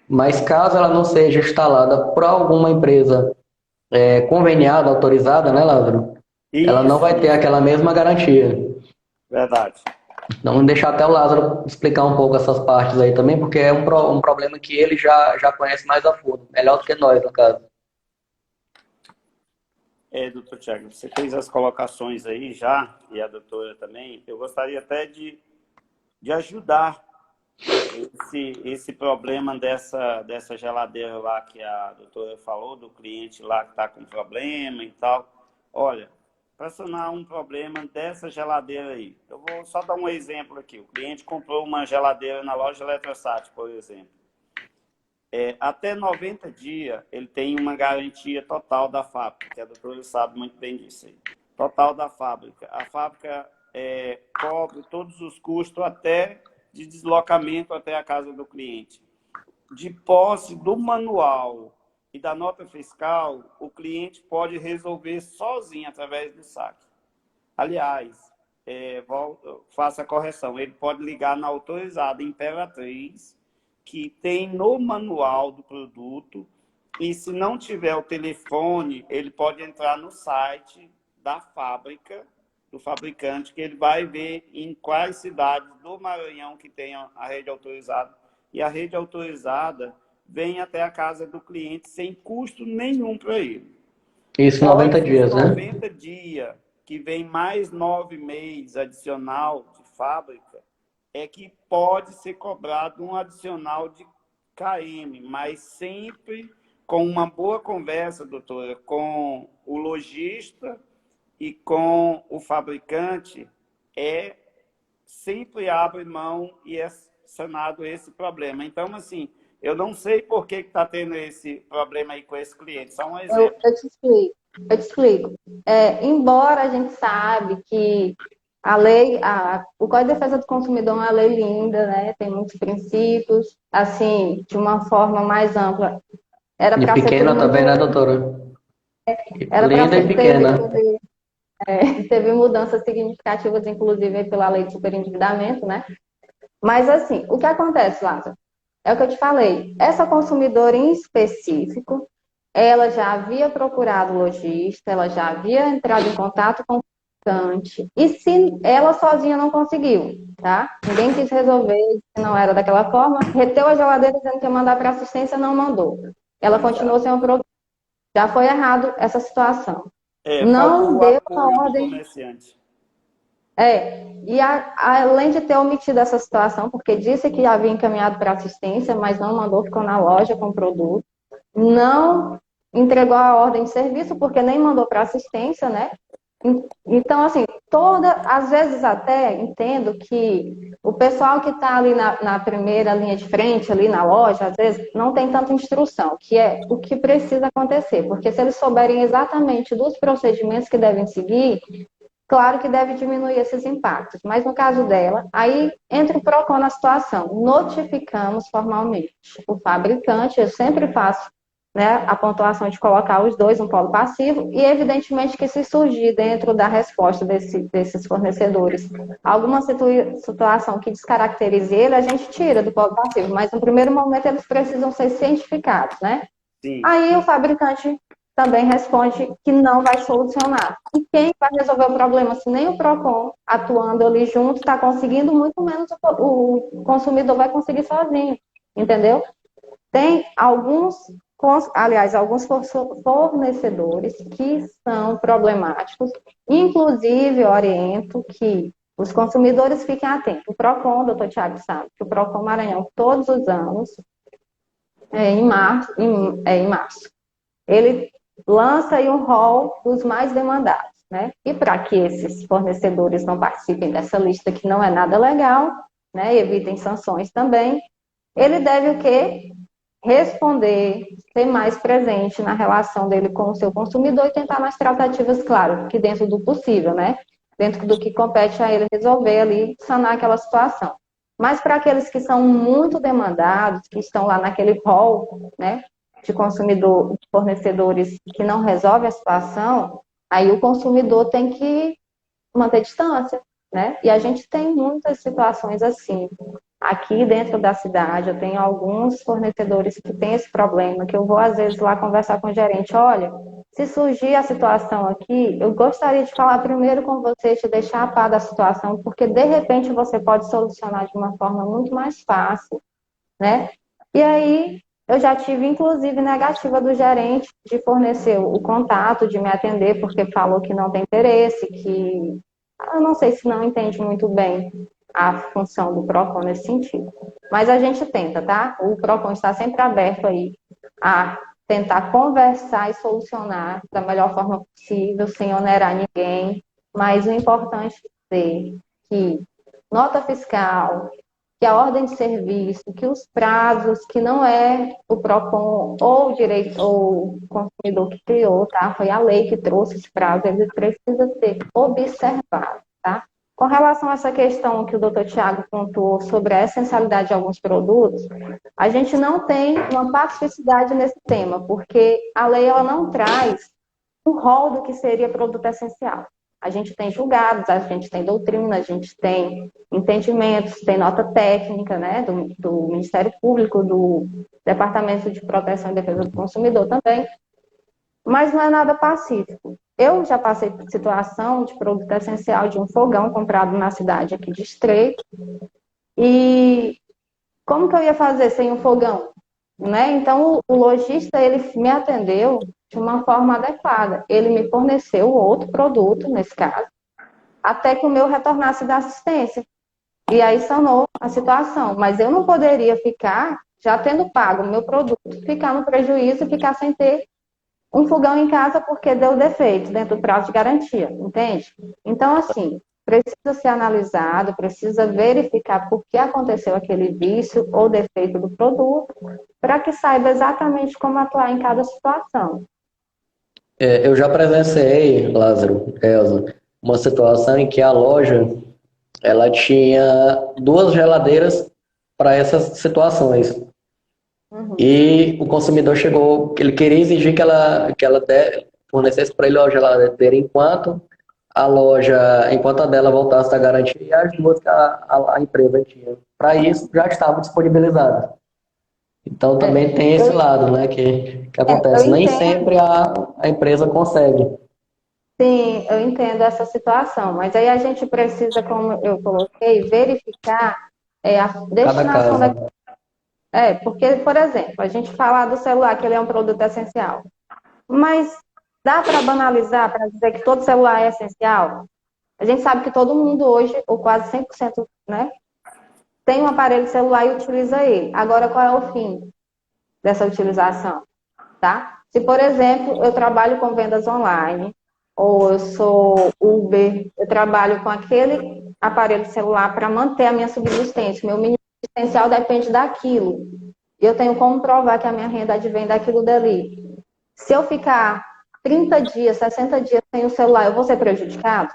mas caso ela não seja instalada por alguma empresa conveniada, autorizada, né, Lázaro? Ela não vai ter Isso, aquela mesma garantia. verdade. Então, vou deixar até o Lázaro explicar um pouco essas partes aí também, porque é um problema que ele já conhece mais a fundo, melhor do que nós, no caso. Doutor Tiago, você fez as colocações aí já, e a doutora também. Eu gostaria até de ajudar esse problema dessa geladeira lá que a doutora falou, do cliente lá que está com problema e tal. Olha, para sanar um problema dessa geladeira aí, eu vou só dar um exemplo aqui. O cliente comprou uma geladeira na loja Eletrosat, por exemplo. Até 90 dias, ele tem uma garantia total da fábrica, que a doutora sabe muito bem disso aí. Total da fábrica. A fábrica cobre todos os custos até de deslocamento até a casa do cliente. De posse do manual e da nota fiscal, o cliente pode resolver sozinho através do saque. Aliás, faça a correção, ele pode ligar na autorizada Imperatriz, que tem no manual do produto, e se não tiver o telefone, ele pode entrar no site da fábrica, do fabricante, que ele vai ver em quais cidades do Maranhão que tem a rede autorizada, e a rede autorizada vem até a casa do cliente sem custo nenhum para ele. Isso, 90 dias, né? 90 dias, que vem mais 9 meses adicional de fábrica, é que pode ser cobrado um adicional de KM, mas sempre com uma boa conversa, doutora, com o lojista e com o fabricante, sempre abre mão e é sanado esse problema. Então, assim, eu não sei por que está tendo esse problema aí com esse cliente. Só um exemplo. Eu te explico. Embora a gente sabe que a lei, o Código de Defesa do Consumidor é uma lei linda, né? Tem muitos princípios, assim, de uma forma mais ampla. Era E para ser pequena tudo também, né, muito, doutora? era para Linda e ser pequena. teve mudanças significativas, inclusive pela lei de superendividamento, né? Mas assim, o que acontece, Lázaro? É o que eu te falei. Essa consumidora em específico, ela já havia procurado o lojista, ela já havia entrado em contato com o fabricante, e se ela sozinha não conseguiu, tá? Ninguém quis resolver, se não era daquela forma, reteu a geladeira dizendo que ia mandar para assistência, não mandou. Ela continuou sem o produto. Já foi errado essa situação. Não Faltou o deu a apoio do ordem. comerciante. Além de ter omitido essa situação, porque disse que havia encaminhado para assistência, mas não mandou, ficou na loja com o produto, não entregou a ordem de serviço, porque nem mandou para assistência, né? Então, assim, às vezes até entendo que o pessoal que está ali na primeira linha de frente, ali na loja, às vezes não tem tanta instrução, que é o que precisa acontecer, porque se eles souberem exatamente dos procedimentos que devem seguir, claro que deve diminuir esses impactos, mas no caso dela, aí entra o PROCON na situação. Notificamos formalmente o fabricante, eu sempre faço, né, a pontuação de colocar os dois no polo passivo, e evidentemente que se surgir dentro da resposta desses fornecedores alguma situação que descaracterize ele, a gente tira do polo passivo, mas no primeiro momento eles precisam ser cientificados, né? Sim. Aí o fabricante também responde que não vai solucionar. E quem vai resolver o problema, se nem o PROCON atuando ali junto está conseguindo, muito menos o consumidor vai conseguir sozinho, entendeu? Tem alguns fornecedores que são problemáticos, inclusive eu oriento que os consumidores fiquem atentos. O PROCON, doutor Tiago sabe, que o PROCON Maranhão, todos os anos, em março, ele lança aí um rol dos mais demandados, né? E para que esses fornecedores não participem dessa lista que não é nada legal, né? E evitem sanções também, ele deve o quê? Responder, ser mais presente na relação dele com o seu consumidor e tentar mais tratativas, claro, que dentro do possível, né? Dentro do que compete a ele resolver ali, sanar aquela situação. Mas para aqueles que são muito demandados, que estão lá naquele rol, né? de consumidor, de fornecedores que não resolve a situação, aí o consumidor tem que manter distância, né? E a gente tem muitas situações assim. Aqui dentro da cidade, eu tenho alguns fornecedores que têm esse problema, que eu vou às vezes lá conversar com o gerente, olha, se surgir a situação aqui, eu gostaria de falar primeiro com você, te deixar a par da situação, porque de repente você pode solucionar de uma forma muito mais fácil, né? E aí eu já tive, inclusive, negativa do gerente de fornecer o contato, de me atender, porque falou que não tem interesse, que eu não sei se não entende muito bem a função do PROCON nesse sentido. Mas a gente tenta, tá? O PROCON está sempre aberto aí a tentar conversar e solucionar da melhor forma possível, sem onerar ninguém. Mas o importante é dizer que nota fiscal, que a ordem de serviço, que os prazos, que não é o PROCON ou o direito ou o consumidor que criou, tá? Foi a lei que trouxe esse prazo, ele precisa ser observado, tá? Com relação a essa questão que o doutor Tiago pontuou sobre a essencialidade de alguns produtos, a gente não tem uma pacificidade nesse tema, porque a lei ela não traz o rol do que seria produto essencial. A gente tem julgados, a gente tem doutrina, a gente tem entendimentos, tem nota técnica, né, do Ministério Público, do Departamento de Proteção e Defesa do Consumidor também, mas não é nada pacífico. Eu já passei por situação de produto essencial de um fogão comprado na cidade aqui de Estreito, e como que eu ia fazer sem um fogão? Né? Então, o lojista, ele me atendeu de uma forma adequada. Ele me forneceu outro produto, nesse caso, até que o meu retornasse da assistência. E aí sanou a situação. Mas eu não poderia ficar, já tendo pago o meu produto, ficar no prejuízo e ficar sem ter um fogão em casa porque deu defeito dentro do prazo de garantia, entende? Então, assim, precisa ser analisado, precisa verificar por que aconteceu aquele vício ou defeito do produto, para que saiba exatamente como atuar em cada situação. Eu já presenciei, Lázaro, Elza, uma situação em que a loja ela tinha duas geladeiras para essas situações. Uhum. E o consumidor chegou, ele queria exigir que ela fornecesse para ele a geladeira enquanto a dela voltasse da garantia e as duas que a empresa tinha. Para isso, já estavam disponibilizadas. Então também tem esse lado, né, que acontece. Nem sempre a empresa consegue. Sim, eu entendo essa situação, mas aí a gente precisa, como eu coloquei, verificar a destinação da... porque, por exemplo, a gente fala do celular, que ele é um produto essencial, mas dá para banalizar, para dizer que todo celular é essencial? A gente sabe que todo mundo hoje, ou quase 100%, né, tem um aparelho celular e utiliza ele. Agora, qual é o fim dessa utilização? Tá? Se, por exemplo, eu trabalho com vendas online, ou eu sou Uber, eu trabalho com aquele aparelho celular para manter a minha subsistência, meu mínimo existencial depende daquilo. E eu tenho como provar que a minha renda advém daquilo dali. Se eu ficar 30 dias, 60 dias sem o celular, eu vou ser prejudicado?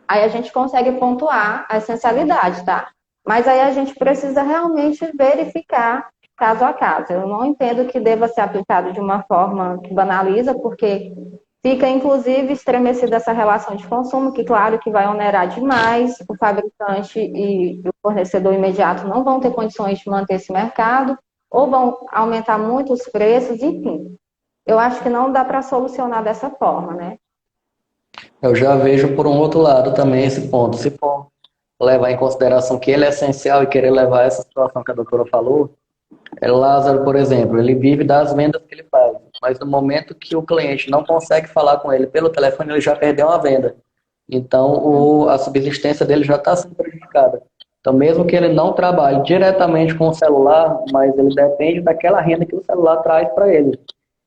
Aí a gente consegue pontuar a essencialidade, tá? Mas aí a gente precisa realmente verificar caso a caso. Eu não entendo que deva ser aplicado de uma forma que banaliza, porque fica, inclusive, estremecida essa relação de consumo, que, claro, que vai onerar demais. O fabricante e o fornecedor imediato não vão ter condições de manter esse mercado, ou vão aumentar muito os preços, enfim. Eu acho que não dá para solucionar dessa forma, né? Eu já vejo por um outro lado também esse ponto. Se for levar em consideração que ele é essencial e querer levar essa situação que a doutora falou, Lázaro, por exemplo, ele vive das vendas que ele faz, mas no momento que o cliente não consegue falar com ele pelo telefone, ele já perdeu uma venda. Então, a subsistência dele já está sendo prejudicada. Então, mesmo que ele não trabalhe diretamente com o celular, mas ele depende daquela renda que o celular traz para ele.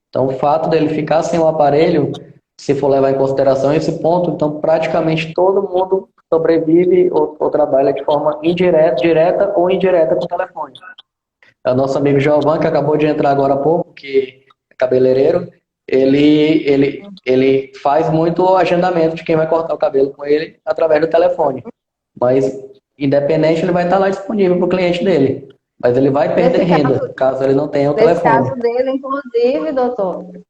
Então, o fato dele ficar sem o aparelho, se for levar em consideração esse ponto, então praticamente todo mundo sobrevive ou trabalha de forma indireta, direta ou indireta com o telefone. O nosso amigo Giovan, que acabou de entrar agora há pouco, que é cabeleireiro, ele faz muito agendamento de quem vai cortar o cabelo com ele através do telefone. Mas, independente, ele vai estar lá disponível para o cliente dele. Mas ele vai perder Nesse caso, renda, caso ele não tenha o nesse caso telefone. dele, inclusive, doutor,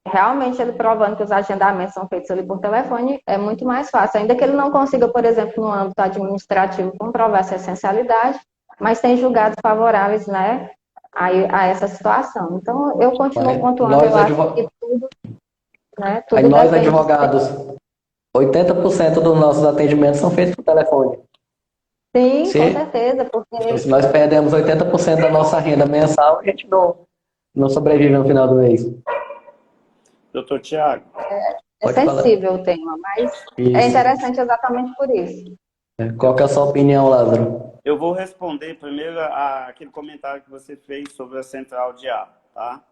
realmente ele provando que os agendamentos são feitos ali por telefone é muito mais fácil. Ainda que ele não consiga, por exemplo, no âmbito administrativo, comprovar essa essencialidade, mas tem julgados favoráveis, né, a essa situação. Então, eu continuo Mas pontuando, eu acho que tudo, né, aí tudo nós depende. advogados, 80% dos nossos atendimentos são feitos por telefone. Sim, com Se, certeza, porque se nós perdemos 80% da nossa renda mensal, a gente não sobrevive no final do mês. Doutor Tiago, é Pode falar. sensível o tema, mas é Isso. interessante exatamente por isso. Qual que é a sua opinião, Lázaro? eu vou responder primeiro aquele comentário que você fez sobre a central de ar, tá?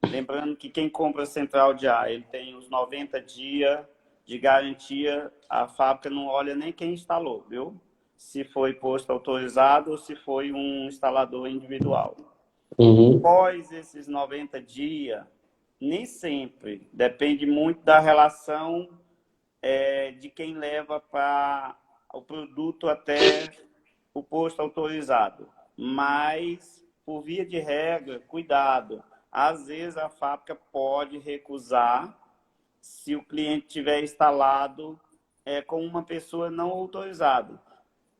Lembrando que quem compra a central de ar, ele tem os 90 dias de garantia, a fábrica não olha nem quem instalou, viu? Se foi posto autorizado ou se foi um instalador individual. Uhum. Após esses 90 dias, nem sempre, depende muito da relação de quem leva o produto até o posto autorizado. Mas, por via de regra, cuidado. Às vezes a fábrica pode recusar se o cliente tiver instalado com uma pessoa não autorizada.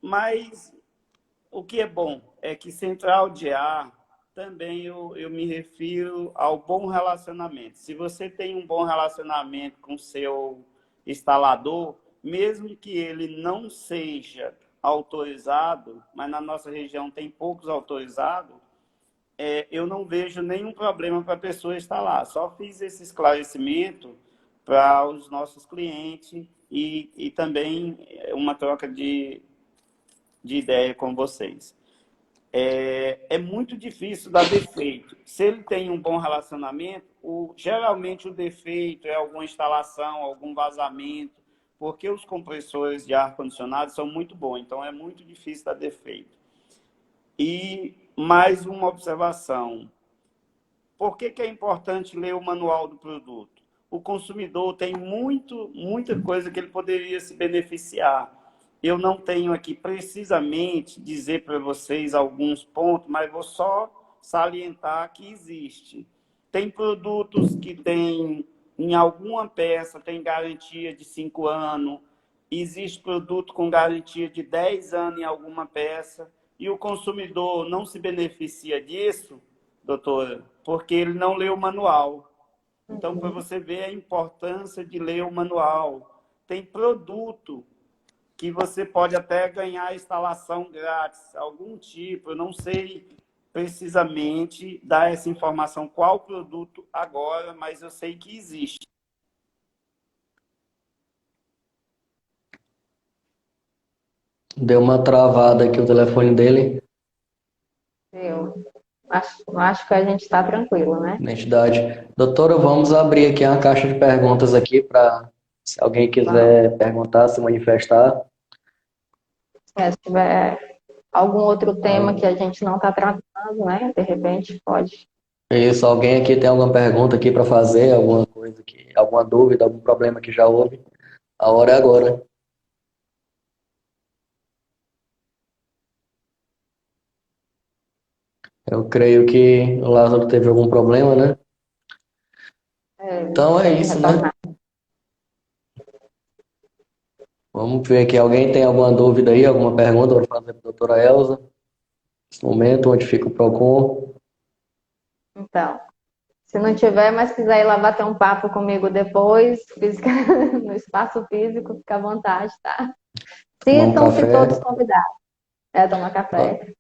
Mas o que é bom é que central de ar também eu me refiro ao bom relacionamento. Se você tem um bom relacionamento com o seu instalador, mesmo que ele não seja autorizado, mas na nossa região tem poucos autorizados, eu não vejo nenhum problema para a pessoa instalar. Só fiz esse esclarecimento para os nossos clientes e também uma troca de ideia com vocês. É muito difícil dar defeito. Se ele tem um bom relacionamento, geralmente o defeito é alguma instalação, algum vazamento, porque os compressores de ar-condicionado são muito bons, então é muito difícil dar defeito. E mais uma observação. Por que é importante ler o manual do produto? O consumidor tem muita coisa que ele poderia se beneficiar. Eu não tenho aqui precisamente dizer para vocês alguns pontos, mas vou só salientar que existe. Tem produtos que tem, em alguma peça, tem garantia de 5 anos, existe produto com garantia de 10 anos em alguma peça, e o consumidor não se beneficia disso, doutora, porque ele não leu o manual. Então, para você ver a importância de ler o manual. Tem produto que você pode até ganhar instalação grátis, algum tipo, eu não sei precisamente dar essa informação, qual produto agora, mas eu sei que existe. Deu uma travada aqui o telefone dele. Eu acho que a gente está tranquilo, né? Identidade. Doutora, vamos abrir aqui uma caixa de perguntas aqui para se alguém Vamos. quiser perguntar, se manifestar. Se tiver algum outro tema que a gente não está tratando, né? De repente pode. Isso, alguém aqui tem alguma pergunta aqui para fazer, alguma coisa aqui, alguma dúvida, algum problema que já houve? A hora é agora. Eu creio que o Lázaro teve algum problema, né? Então é isso, né? Retornar. Vamos ver aqui, alguém tem alguma dúvida aí, alguma pergunta para fazer para a doutora Elza? Nesse momento, onde fica o PROCON? Então, se não tiver, mas quiser ir lá bater um papo comigo depois, no espaço físico, fica à vontade, tá? Tomar um Sintam-se todos café. convidados. Tomar café.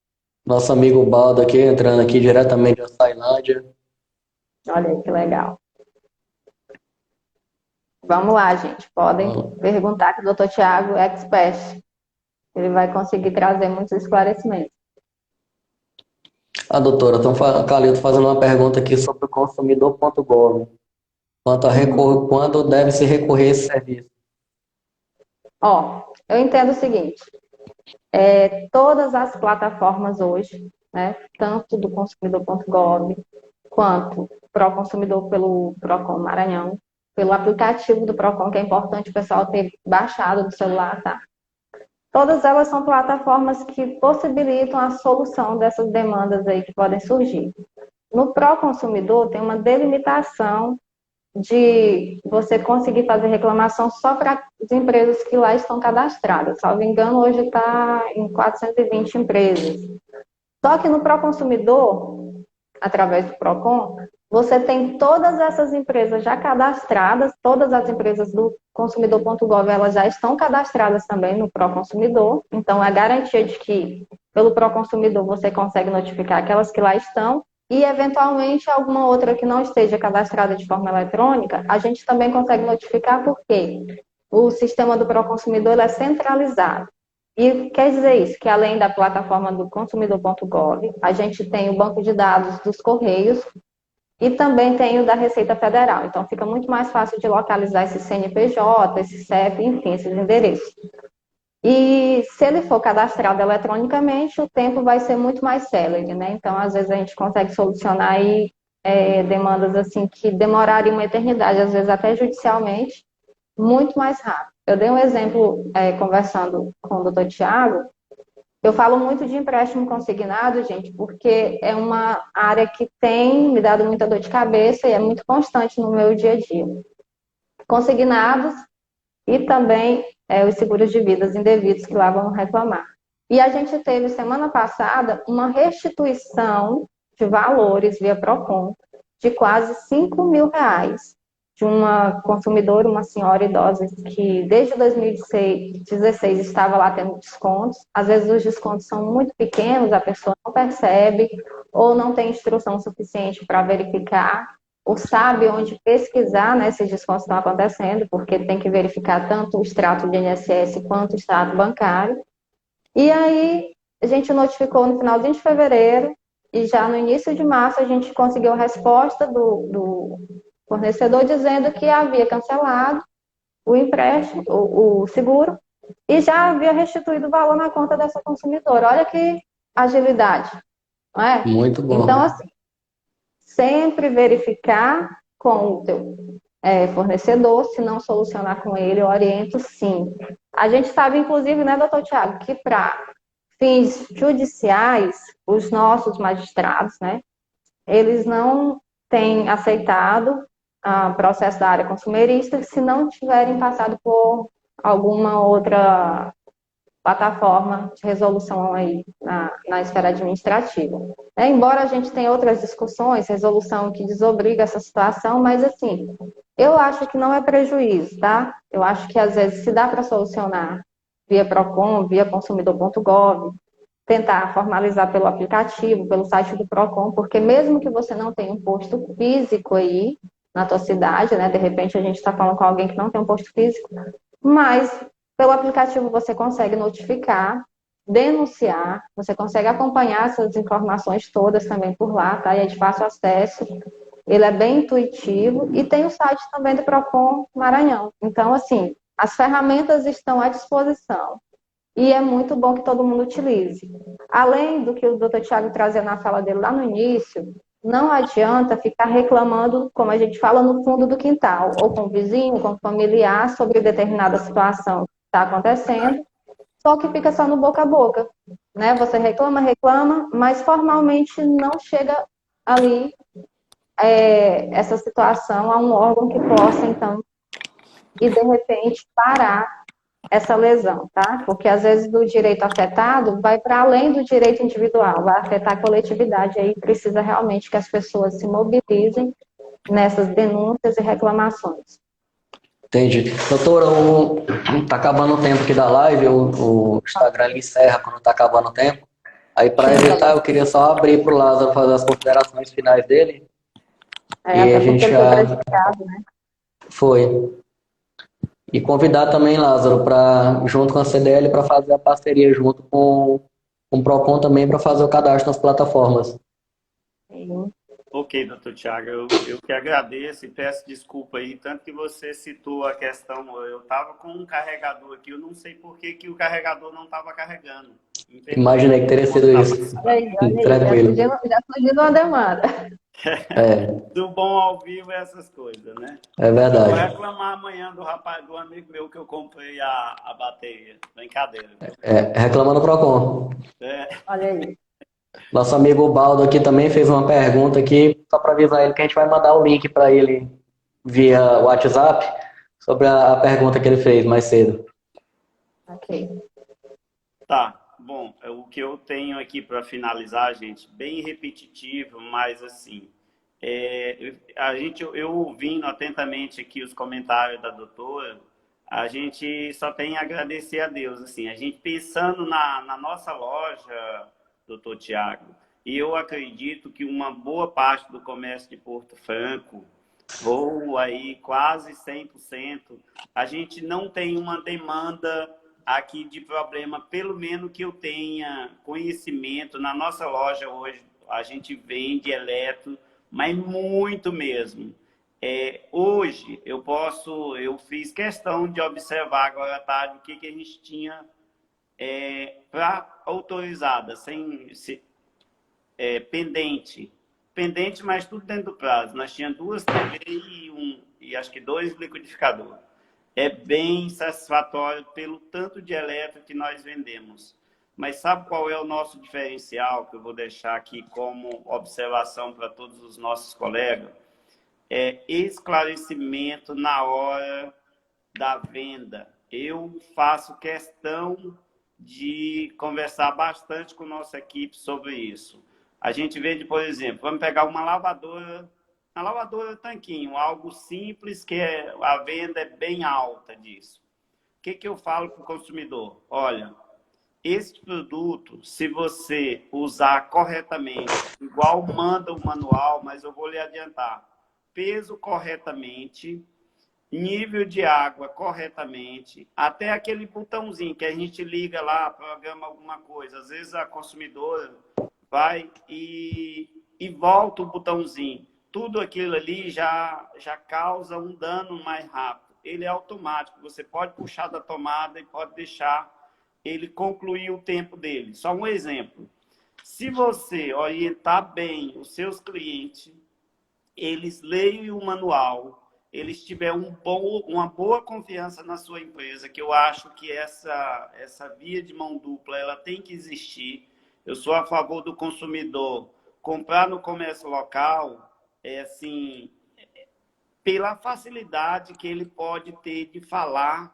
Nosso amigo Baldo aqui, entrando aqui diretamente da Tailândia. Olha aí que legal. Vamos lá, gente. Podem perguntar que o Dr. Tiago é expert. Ele vai conseguir trazer muitos esclarecimentos. Doutora, Calil, fazendo uma pergunta aqui sobre o consumidor.gov. Quando deve se recorrer a esse serviço? Eu entendo o seguinte. Todas as plataformas hoje, né, tanto do consumidor.gov, quanto Proconsumidor pelo Procon Maranhão, pelo aplicativo do Procon, que é importante o pessoal ter baixado do celular, tá? todas elas são plataformas que possibilitam a solução dessas demandas aí que podem surgir. No Proconsumidor tem uma delimitação de você conseguir fazer reclamação só para as empresas que lá estão cadastradas. Salvo engano, hoje está em 420 empresas. Só que no Proconsumidor, através do Procon, você tem todas essas empresas já cadastradas, todas as empresas do consumidor.gov, elas já estão cadastradas também no Proconsumidor. Então, a garantia de que, pelo Proconsumidor, você consegue notificar aquelas que lá estão e, eventualmente, alguma outra que não esteja cadastrada de forma eletrônica, a gente também consegue notificar porque o sistema do Proconsumidor ele é centralizado. E quer dizer isso, que além da plataforma do consumidor.gov, a gente tem o banco de dados dos Correios e também tem o da Receita Federal. Então, fica muito mais fácil de localizar esse CNPJ, esse CEP, enfim, esses endereços. E se ele for cadastrado eletronicamente, o tempo vai ser muito mais célere, né? Então, às vezes, a gente consegue solucionar aí, demandas assim que demorariam uma eternidade, às vezes até judicialmente, muito mais rápido. Eu dei um exemplo conversando com o doutor Tiago. Eu falo muito de empréstimo consignado, gente, porque é uma área que tem me dado muita dor de cabeça e é muito constante no meu dia a dia. Consignados e também os seguros de vidas indevidos que lá vão reclamar. E a gente teve, semana passada, uma restituição de valores via PROCON de quase R$ 5.000 de uma consumidora, uma senhora idosa, que desde 2016 estava lá tendo descontos. Às vezes os descontos são muito pequenos, a pessoa não percebe, ou não tem instrução suficiente para verificar, ou sabe onde pesquisar, né, se os descontos estão acontecendo, porque tem que verificar tanto o extrato de INSS quanto o extrato bancário. E aí a gente notificou no finalzinho de fevereiro, e já no início de março a gente conseguiu a resposta do fornecedor dizendo que havia cancelado o empréstimo, o seguro, e já havia restituído o valor na conta dessa consumidora. Olha que agilidade, não é? Muito bom. Então, assim, sempre verificar com o teu fornecedor, se não solucionar com ele, eu oriento sim. A gente sabe, inclusive, né, doutor Tiago, que para fins judiciais, os nossos magistrados, né, eles não têm aceitado processo da área consumerista se não tiverem passado por alguma outra plataforma de resolução aí na esfera administrativa. Embora a gente tenha outras discussões, resolução que desobriga essa situação, mas assim, eu acho que não é prejuízo, tá? Eu acho que às vezes se dá para solucionar via PROCON, via consumidor.gov, tentar formalizar pelo aplicativo, pelo site do PROCON, porque mesmo que você não tenha um posto físico aí na tua cidade, né? De repente a gente está falando com alguém que não tem um posto físico, mas pelo aplicativo você consegue notificar, denunciar, você consegue acompanhar essas informações todas também por lá, tá? E é de fácil acesso, ele é bem intuitivo e tem o site também do PROCON Maranhão. Então, assim, as ferramentas estão à disposição. E é muito bom que todo mundo utilize. Além do que o doutor Tiago trazia na fala dele lá no início, não adianta ficar reclamando, como a gente fala, no fundo do quintal, ou com o vizinho, com o familiar, sobre determinada situação que está acontecendo, só que fica só no boca a boca. Né? Você reclama, mas formalmente não chega ali essa situação a um órgão que possa, então, e de repente parar essa lesão, tá? Porque às vezes do direito afetado vai para além do direito individual, vai afetar a coletividade, aí precisa realmente que as pessoas se mobilizem nessas denúncias e reclamações. Entendi. Doutora, tá acabando o tempo aqui da live, o Instagram ele encerra quando tá acabando o tempo. Aí para evitar, eu queria só abrir para o Lázaro fazer as considerações finais dele. E a gente já... né? Foi. E convidar também, Lázaro, junto com a CDL, para fazer a parceria junto com o PROCON também, para fazer o cadastro nas plataformas. Sim. Ok, doutor Tiago, eu que agradeço e peço desculpa aí, tanto que você citou a questão, eu estava com um carregador aqui, eu não sei por que o carregador não estava carregando. Imaginei que teria sido isso. Olha aí, Tranquilo. já surgiu uma demanda. É, Do bom ao vivo é essas coisas, né? é Vou verdade. reclamar amanhã do rapaz, do amigo meu que eu comprei a bateria. Brincadeira, viu? É, reclama no Procon. É, Olha aí. Nosso amigo Baldo aqui também fez uma pergunta aqui, só para avisar ele que a gente vai mandar o link para ele via WhatsApp sobre a pergunta que ele fez mais cedo. Ok. tá. Bom, o que eu tenho aqui para finalizar, gente, bem repetitivo, mas assim, eu ouvindo atentamente aqui os comentários da doutora, a gente só tem a agradecer a Deus, assim, a gente pensando na nossa loja, doutor Tiago, e eu acredito que uma boa parte do comércio de Porto Franco, ou aí quase 100%, a gente não tem uma demanda aqui de problema, pelo menos que eu tenha conhecimento. Na nossa loja hoje, a gente vende eletro, mas muito mesmo. Hoje, eu fiz questão de observar agora à tarde o que a gente tinha para autorizada, pendente. Pendente, mas tudo dentro do prazo. Nós tínhamos 2 TV e acho que 2 liquidificadores. É bem satisfatório pelo tanto de elétrico que nós vendemos. Mas sabe qual é o nosso diferencial, que eu vou deixar aqui como observação para todos os nossos colegas? É esclarecimento na hora da venda. Eu faço questão de conversar bastante com nossa equipe sobre isso. A gente vende, por exemplo, vamos pegar uma lavadora tanquinho, algo simples que a venda é bem alta disso. O que eu falo para o consumidor? Olha, esse produto, se você usar corretamente, igual manda o manual, mas eu vou lhe adiantar, peso corretamente, nível de água corretamente, até aquele botãozinho que a gente liga lá, programa alguma coisa. Às vezes a consumidora vai e volta o botãozinho. Tudo aquilo ali já causa um dano mais rápido. Ele é automático. Você pode puxar da tomada e pode deixar ele concluir o tempo dele. Só um exemplo. Se você orientar bem os seus clientes, eles leem o manual, eles tiverem uma boa confiança na sua empresa, que eu acho que essa via de mão dupla ela tem que existir. Eu sou a favor do consumidor comprar no comércio local, assim, pela facilidade que ele pode ter de falar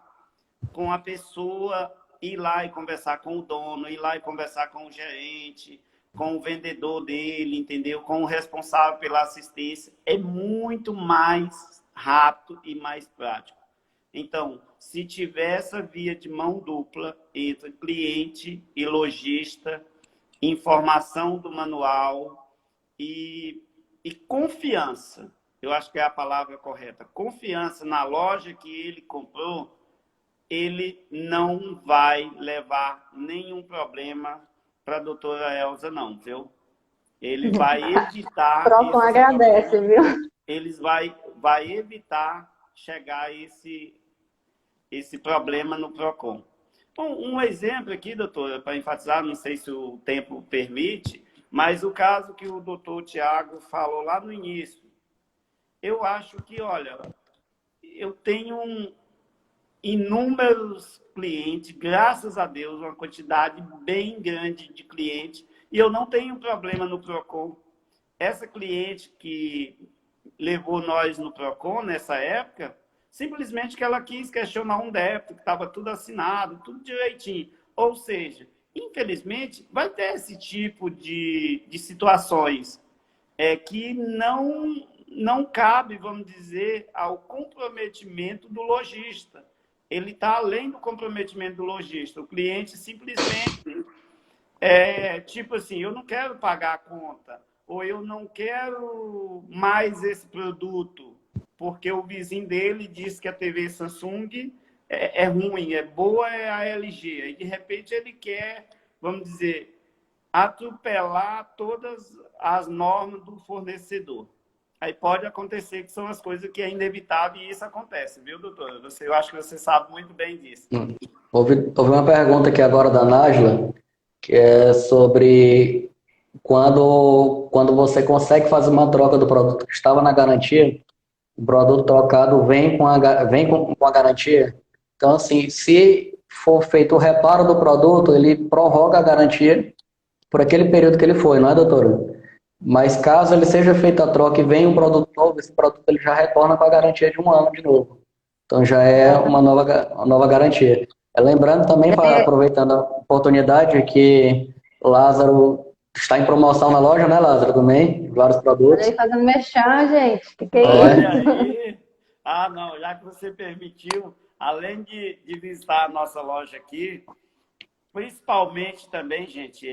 com a pessoa, ir lá e conversar com o dono, ir lá e conversar com o gerente, com o vendedor dele, entendeu? Com o responsável pela assistência. É muito mais rápido e mais prático. Então, se tiver essa via de mão dupla entre cliente e lojista, informação do manual e confiança, eu acho que é a palavra correta, confiança na loja que ele comprou, ele não vai levar nenhum problema para a doutora Elza, não, viu? Ele vai evitar... Procon agradece, viu? Eles vai evitar chegar a esse problema no PROCON. Bom, um exemplo aqui, doutora, para enfatizar, não sei se o tempo permite, mas o caso que o doutor Tiago falou lá no início. Eu acho que, olha, eu tenho inúmeros clientes, graças a Deus, uma quantidade bem grande de clientes, e eu não tenho problema no PROCON. Essa cliente que levou nós no PROCON nessa época, simplesmente que ela quis questionar um débito, que estava tudo assinado, tudo direitinho. Ou seja, infelizmente, vai ter esse tipo de situações que não cabe, vamos dizer, ao comprometimento do lojista. Ele está além do comprometimento do lojista. O cliente simplesmente, tipo assim, eu não quero pagar a conta, ou eu não quero mais esse produto, porque o vizinho dele disse que a TV Samsung é ruim, é boa, é a LG. E, de repente, ele quer, vamos dizer, atropelar todas as normas do fornecedor. Aí pode acontecer que são as coisas que é inevitável e isso acontece, viu, doutora? Eu acho que você sabe muito bem disso. Houve uma pergunta aqui agora da Nájila, que é sobre quando você consegue fazer uma troca do produto que estava na garantia, o produto trocado vem com a garantia. Então, assim, se for feito o reparo do produto, ele prorroga a garantia por aquele período que ele foi, não é, doutora? Mas caso ele seja feita a troca e venha um produto novo, esse produto ele já retorna com a garantia de 1 ano de novo. Então já é uma nova garantia. Lembrando também, aproveitando a oportunidade, que Lázaro está em promoção na loja, né, Lázaro, também, vários Olha produtos. aí fazendo merchan, gente. Que é Olha isso? aí. Ah, não, já que você permitiu, além de visitar a nossa loja aqui, principalmente também, gente,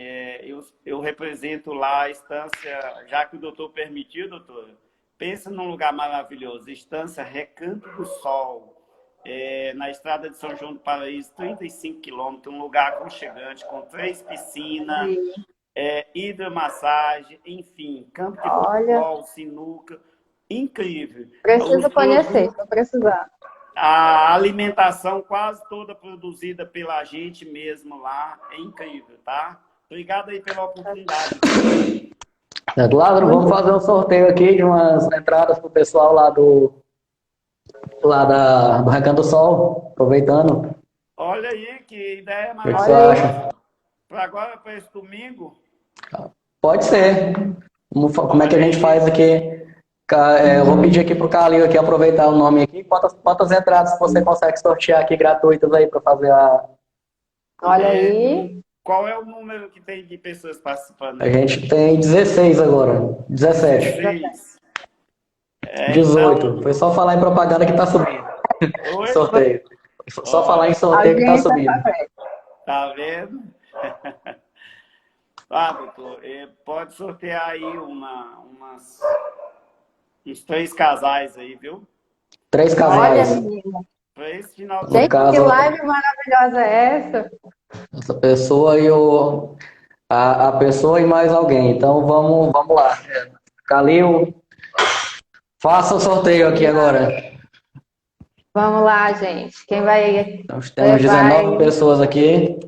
eu represento lá a estância, já que o doutor permitiu, doutor, pensa num lugar maravilhoso, estância Recanto do Sol, na estrada de São João do Paraíso, 35 quilômetros, um lugar aconchegante, com 3 piscinas, hidromassagem, enfim, campo de Olha, futebol, sinuca, incrível. preciso conhecer, estou precisando. A alimentação quase toda produzida pela gente mesmo lá, é incrível, tá? Obrigado aí pela oportunidade. Lázaro, vamos fazer um sorteio aqui de umas entradas para o pessoal do Recanto do Sol, aproveitando. Olha aí, que ideia O que você maravilhosa. acha? Para agora, para esse domingo? Pode ser. Como é que a gente faz aqui? Eu vou pedir aqui pro Calil aqui aproveitar o nome aqui. Quantas entradas você consegue sortear aqui gratuitas aí para fazer a... Olha aí. Qual é o número que tem de pessoas participando? A gente tem 16 agora. 17. 16. 18. Então... Foi só falar em propaganda que tá subindo. Oi? Sorteio. Só falar em sorteio que tá subindo. Tá vendo? Ah, doutor, pode sortear aí uns 3 casais aí, viu? 3 Olha, casais. menina. Para esse final de Gente, caso- que live maravilhosa é essa? Essa pessoa e a pessoa e mais alguém. Então vamos lá. Calil, faça o sorteio aqui agora. Vamos lá, gente. Quem vai Nós temos 19 pessoas aqui.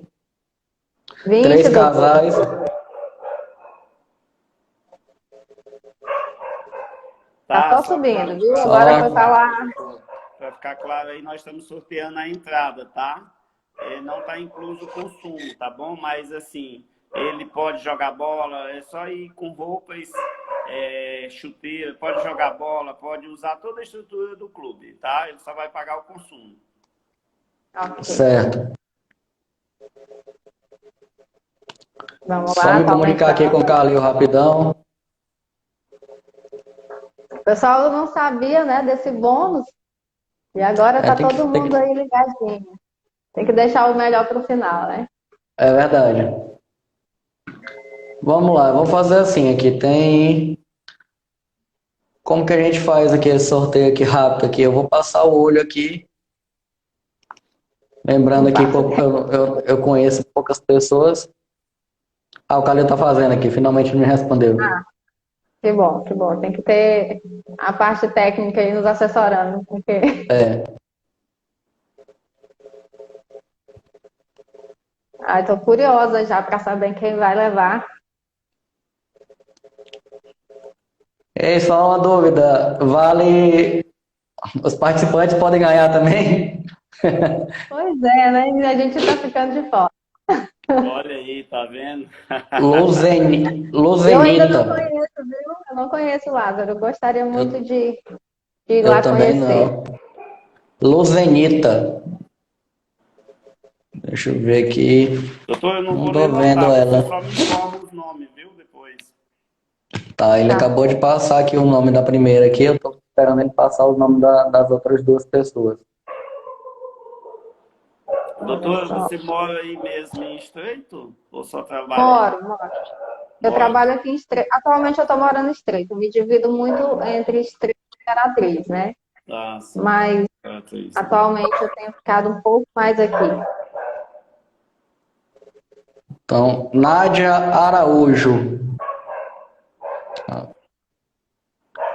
20, 3 doutor. casais. Tá só subindo, viu? Agora foi falar. Para ficar claro aí, nós estamos sorteando a entrada, tá? Não está incluso o consumo, tá bom? Mas assim, ele pode jogar bola, é só ir com roupas, chuteira, pode jogar bola, pode usar toda a estrutura do clube, tá? Ele só vai pagar o consumo. Okay. Certo. Vamos lá. Só me tá comunicar aqui aumentando. com o Calil rapidão. O pessoal não sabia, né, desse bônus. E agora tá todo mundo aí ligadinho. Tem que deixar o melhor pro final, né? É verdade. Vamos lá, vamos fazer assim, aqui tem... Como que a gente faz aqui esse sorteio aqui rápido aqui? Eu vou passar o olho aqui. Lembrando aqui que eu conheço poucas pessoas. O Calil tá fazendo aqui, finalmente me respondeu. Que bom, que bom. Tem que ter a parte técnica aí nos assessorando, porque... Ai, tô curiosa já para saber quem vai levar. Ei, só uma dúvida. Vale... Os participantes podem ganhar também? Pois é, né? A gente tá ficando de fora. Olha aí, tá vendo? Eu ainda não Luzenita. conheço, viu? Eu não conheço o Lázaro. Eu gostaria muito de ir lá Eu também conhecer. não. Luzenita. Deixa eu ver aqui. Doutor, eu não vou tô vendo levantar, ela. você só me informa os nomes, viu? Depois. Tá, ele acabou de passar aqui o nome da primeira aqui. Eu tô esperando ele passar o nome das outras 2 pessoas. Doutor, você mora aí mesmo em Estreito? Ou só trabalha? Moro. Eu trabalho aqui em Estreito. Atualmente eu tô morando em Estreito. Eu me divido muito entre Estreito e Imperatriz, né? Sim. Mas atualmente eu tenho ficado um pouco mais aqui. Então, Nádia Araújo.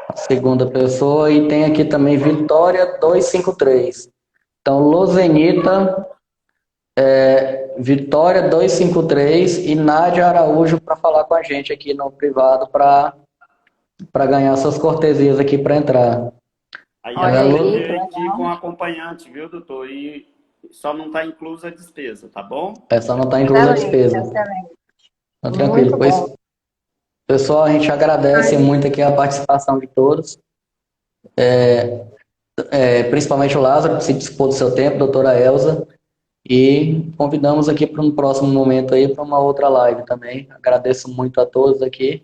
A segunda pessoa. E tem aqui também Vitória 253. Então, Luzenita, Vitória 253 e Nádia Araújo para falar com a gente aqui no privado para ganhar suas cortesias aqui para entrar. Aí Olha ela aí, vai legal. dividir com acompanhante, viu, doutor? E só não está inclusa a despesa, tá bom? Essa não está inclusa a despesa. Excelente. Tá tranquilo. Muito Pois, bom. pessoal, a gente agradece muito aqui a participação de todos. Principalmente o Lázaro, que se dispôs do seu tempo, doutora Elza. E convidamos aqui para um próximo momento aí, para uma outra live também. Agradeço muito a todos aqui.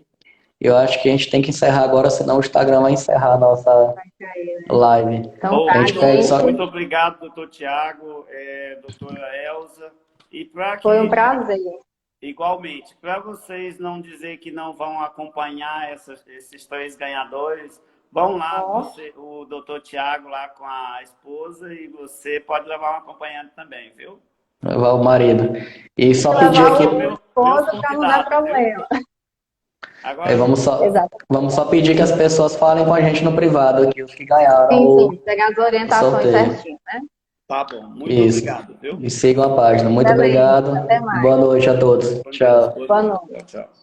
Eu acho que a gente tem que encerrar agora, senão o Instagram vai encerrar a nossa live. Então Ô, tá, A gente pede só- gente. muito obrigado, doutor Tiago, doutora Elza. E para que, Foi um prazer. igualmente, para vocês não dizer que não vão acompanhar esses 3 ganhadores, vão lá, o doutor Tiago lá com a esposa, e você pode levar um acompanhante também, viu? Levar o marido. E só pedir Levar aqui. o esposo para não dar problema. Agora, Exato. Vamos só pedir que as pessoas falem com a gente no privado aqui, os que ganharam. Sim, pegar as orientações sorteio. certinho, né? tá bom, muito Isso. obrigado, viu? E sigam a página. Muito Excelente, obrigado. até mais. Boa noite a todos. Tchau. Boa noite. Tchau, tchau.